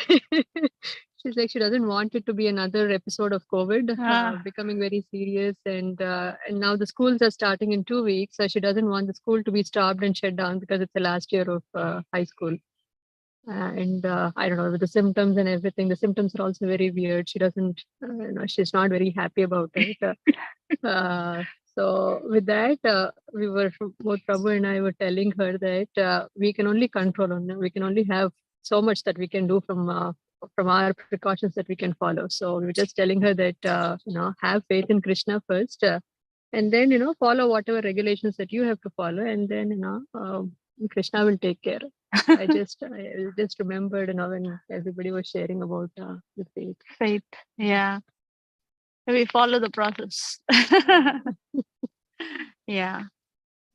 she's like, she doesn't want it to be another episode of COVID becoming very serious. And now the schools are starting in 2 weeks. So she doesn't want the school to be stopped and shut down because it's the last year of high school. And I don't know, with the symptoms and everything, the symptoms are also very weird. She doesn't, she's not very happy about it. So with that, both Prabhu and I were telling her that we can only control on them. We can only have so much that we can do from our precautions that we can follow. So we were just telling her that, have faith in Krishna first, and then, follow whatever regulations that you have to follow. And then, Krishna will take care. I just remembered, when everybody was sharing about the faith. Faith, yeah. We follow the process. Yeah.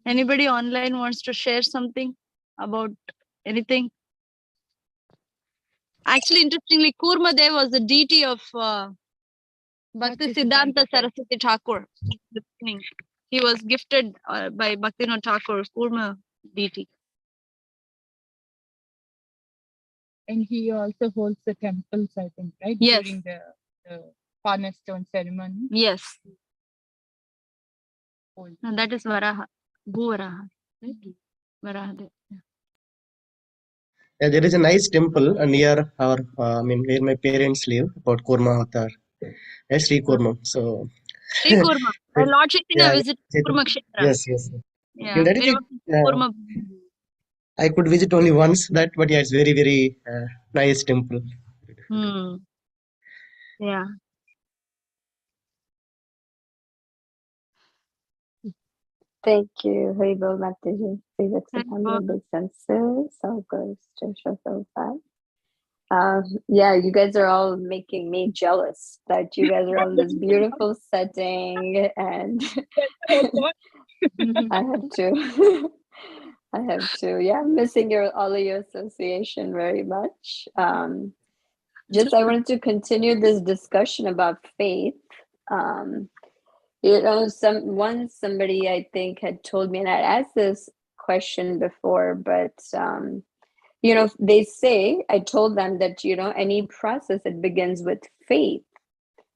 Anybody online wants to share something about anything? Actually, interestingly, Kurmadev was the deity of Bhakti Siddhanta Saraswati Thakur. He was gifted by Bhaktivinoda Thakur, Kurma deity. And he also holds the temples, I think, right? Yes. During the cornerstone ceremony. Yes. And that is Varaha, Bhuvaraha, right? Varaha. Yeah, there is a nice temple near our, where my parents live, about Kurma Avatar, Sri Kurma. So, Sri Kurma. Lord Chaitanya visited Kurma Kshetra. Yes. Yeah. Kurma, I could visit only once that, but yeah, it's very, very nice temple. Yeah. Thank you, Haribol Mataji. Please accept humble obeisances. All goes to Shatarupa. Yeah, you guys are all making me jealous that you guys are on this beautiful setting, and I have to. I have to. Yeah, I'm missing all of your association very much. Just I wanted to continue this discussion about faith. Somebody I think had told me, and I asked this question before, but they say, I told them that any process, it begins with faith.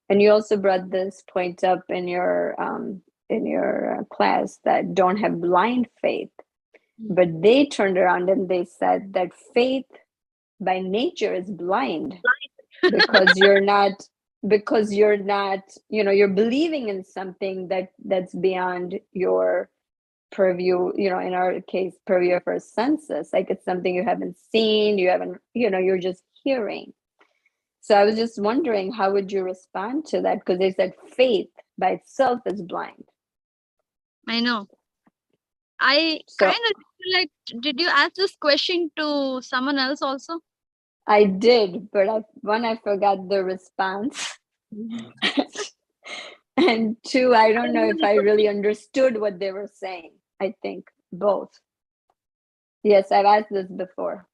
And you also brought this point up in your class, that don't have blind faith. But they turned around and they said that faith by nature is blind, because you're not you're believing in something that's beyond your purview, in our case, purview of our senses. Like, it's something you haven't seen, you're just hearing. So I was just wondering, how would you respond to that? Because they said faith by itself is blind. I know. I So- kind of feel like, did you ask this question to someone else also? I did, but I forgot the response. And two, I don't know if I really understood what they were saying. I think both. Yes, I've asked this before.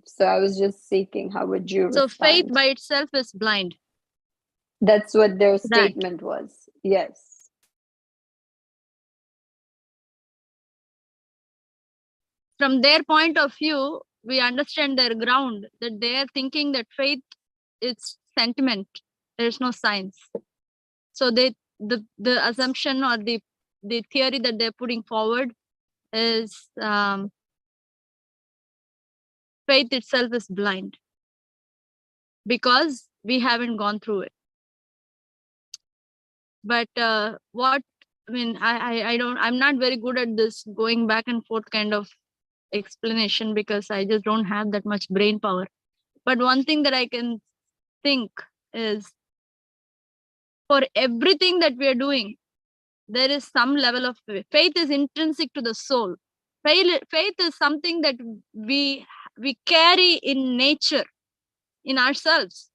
So I was just seeking, how would you So respond? faith by itself is blind. That's what their statement was. Yes. From their point of view, we understand their ground, that they are thinking that faith is sentiment. There's no science. So the assumption or the theory that they're putting forward is faith itself is blind, because we haven't gone through it. But I'm not very good at this going back and forth kind of explanation, because I just don't have that much brain power. But one thing that I can think is, for everything that we are doing, there is some level of faith. Faith is intrinsic to the soul. Faith is something that we carry in nature, in ourselves.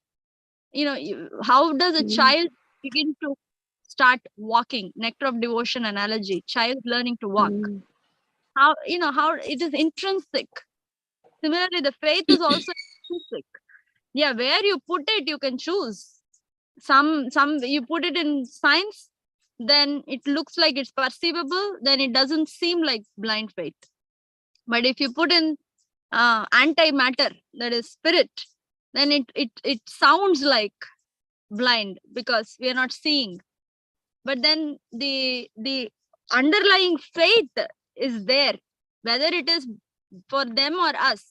How does a child begin to start walking? Nectar of devotion analogy, child learning to walk. How it is intrinsic. Similarly, the faith is also intrinsic. Yeah, where you put it, you can choose. Some you put it in science, then it looks like it's perceivable, then it doesn't seem like blind faith. But if you put in antimatter, that is spirit, then it sounds like blind, because we are not seeing. But then the underlying faith is there, whether it is for them or us.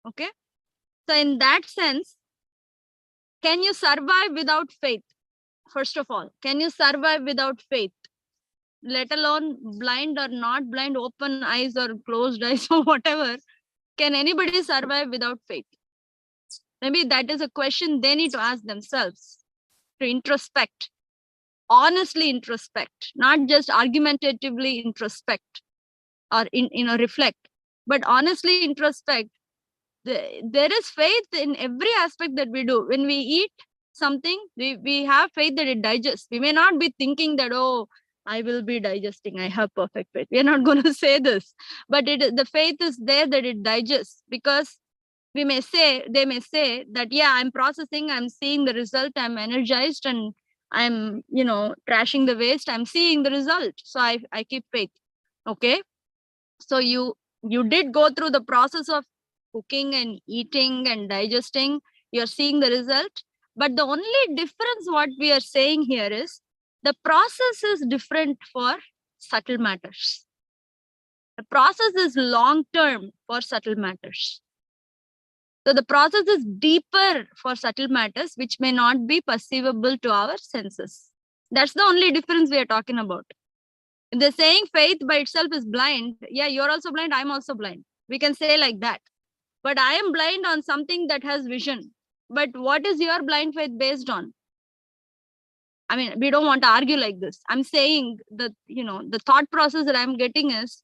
Okay, so in that sense, can you survive without faith? First of all, can you survive without faith? Let alone blind or not blind, open eyes or closed eyes or whatever. Can anybody survive without faith? Maybe that is a question they need to ask themselves, to introspect, honestly introspect, not just argumentatively introspect or reflect, but honestly introspect. There is faith in every aspect that we do. When we eat something, we have faith that it digests. We may not be thinking that, oh, I will be digesting, I have perfect faith. We are not going to say this, but the faith is there that it digests, because they may say that, yeah, I'm processing, I'm seeing the result, I'm energized, and I'm trashing the waste, I'm seeing the result, so I keep faith. Okay, so you did go through the process of cooking and eating and digesting, you're seeing the result. But the only difference what we are saying here is, the process is different for subtle matters. The process is long term for subtle matters. So the process is deeper for subtle matters, which may not be perceivable to our senses. That's the only difference we are talking about. If they're saying faith by itself is blind, yeah, you're also blind, I'm also blind. We can say like that. But I am blind on something that has vision. But what is your blind faith based on? I mean, we don't want to argue like this. I'm saying that, the thought process that I'm getting is,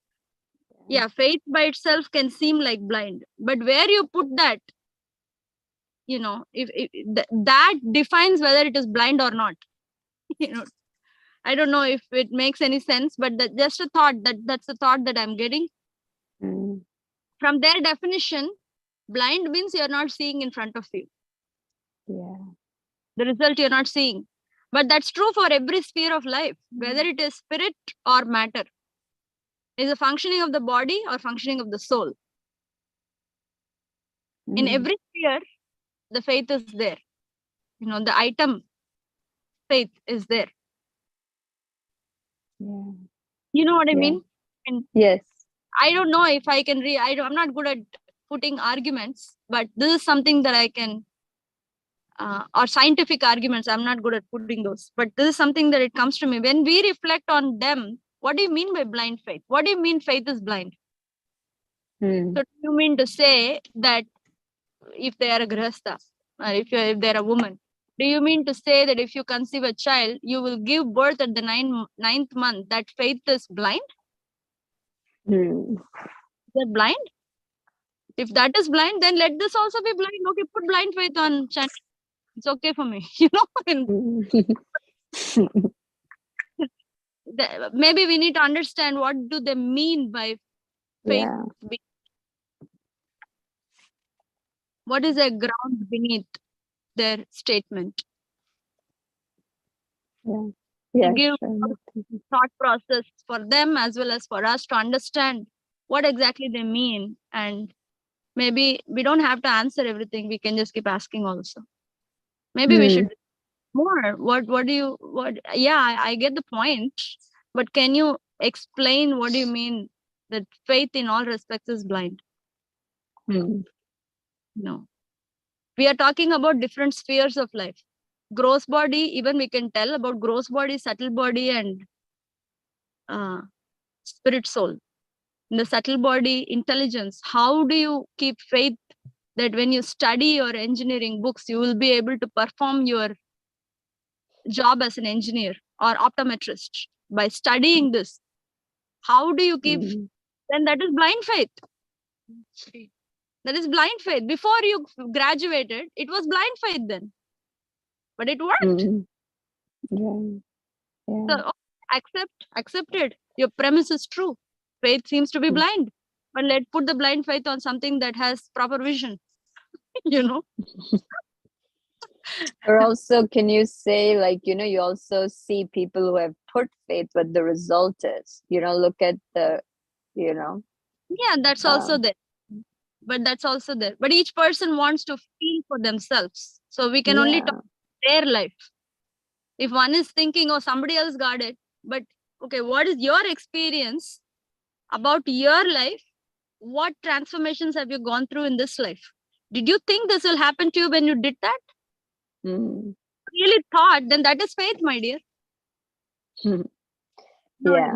Yeah, faith by itself can seem like blind, but where you put that, if that defines whether it is blind or not. I don't know if it makes any sense, but just a thought that's a thought that I'm getting from their definition. Blind means you're not seeing in front of you. Yeah. The result you're not seeing. But that's true for every sphere of life, whether it is spirit or matter. Is a functioning of the body or functioning of the soul. In every sphere, the faith is there. The item faith is there. Yeah. You know what I Yeah. mean? And Yes. I don't know if I can I'm not good at putting arguments, but this is something that I can, or scientific arguments, I'm not good at putting those. But this is something that it comes to me. When we reflect on them, what do you mean by blind faith? What do you mean faith is blind? So do you mean to say that if they are a grihastha, or if they're a woman, do you mean to say that if you conceive a child, you will give birth at the ninth month, that faith is blind? Is that blind? If that is blind, then let this also be blind. Okay, put blind faith on chant. It's okay for me. Maybe we need to understand what do they mean by faith. Yeah. What is a ground beneath their statement? Yeah. Yeah. Give Sure. thought process for them as well as for us to understand what exactly they mean. And maybe we don't have to answer everything. We can just keep asking also. Maybe we should more. Yeah, I get the point. But can you explain what do you mean that faith in all respects is blind? No. We are talking about different spheres of life. Gross body, even we can tell about gross body, subtle body, and spirit soul. In the subtle body, intelligence, how do you keep faith that when you study your engineering books, you will be able to perform your job as an engineer or optometrist by studying this? How do you keep, then that is blind faith. That is blind faith. Before you graduated, it was blind faith then. But it worked. So accepted. Your premise is true. Faith seems to be blind. But let's put the blind faith on something that has proper vision. Or also, can you say, like, you also see people who have put faith, what the result is, look at the, Yeah, that's also there. But that's also there. But each person wants to feel for themselves. So we can only talk their life. If one is thinking, oh, somebody else got it. But okay, what is your experience about your life? What transformations have you gone through in this life? Did you think this will happen to you when you did that? Really thought, then that is faith, my dear. Yeah,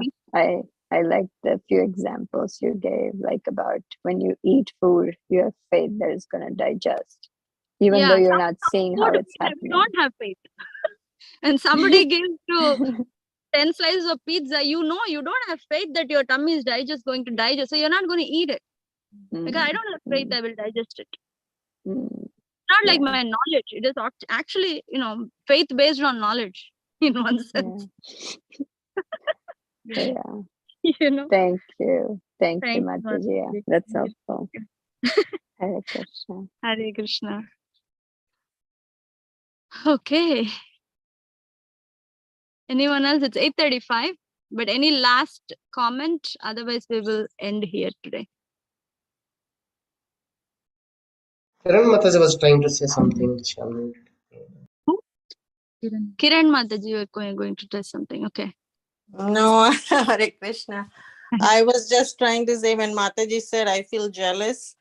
I like the few examples you gave, like about when you eat food, you have faith that it's going to digest, even though you're not seeing how it's happening. You don't have faith. And somebody gives you 10 slices of pizza, you don't have faith that your tummy is going to digest. So you're not going to eat it. Because I don't have faith I will digest it. Not like my knowledge. It is actually, faith based on knowledge in one sense. Thank you. Thank you, Mataji. Yeah, that's helpful. Hare Krishna. Hare Krishna. Okay. Anyone else? It's 8:35. But any last comment? Otherwise, we will end here today. Kiran Mataji was trying to say something. Who? Kiran Mataji, you were going to say something. Okay. No, Hare Krishna. I was just trying to say, when Mataji said, I feel jealous,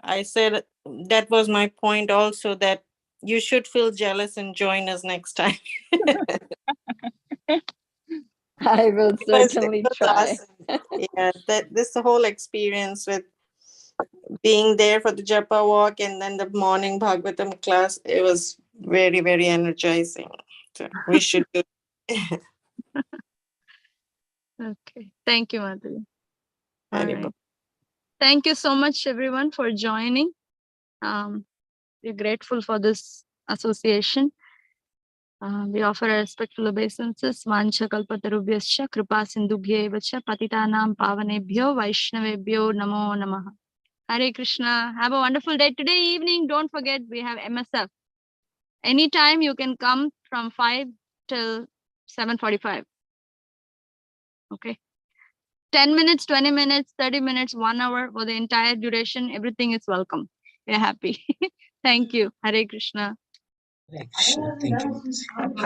I said that was my point also, that you should feel jealous and join us next time. I will certainly try. Yeah, this whole experience with being there for the Japa walk and then the morning Bhagavatam class, it was very, very energizing. So we should do. Okay. Thank you, Madhuri. All Hari right. Bol. Thank you so much, everyone, for joining. We're grateful for this association. We offer our respectful obeisances. Vancha kalpatarubhyascha kripa sindubhyevacha patitanam pavanebhyo vaishnavebhyo namo namaha. Hare Krishna. Have a wonderful day. Today evening, don't forget, we have MSF. Anytime you can come from 5 till 7:45. Okay. 10 minutes, 20 minutes, 30 minutes, 1 hour for the entire duration. Everything is welcome. We're happy. Thank you. Hare Krishna. Hare Krishna. Thank you.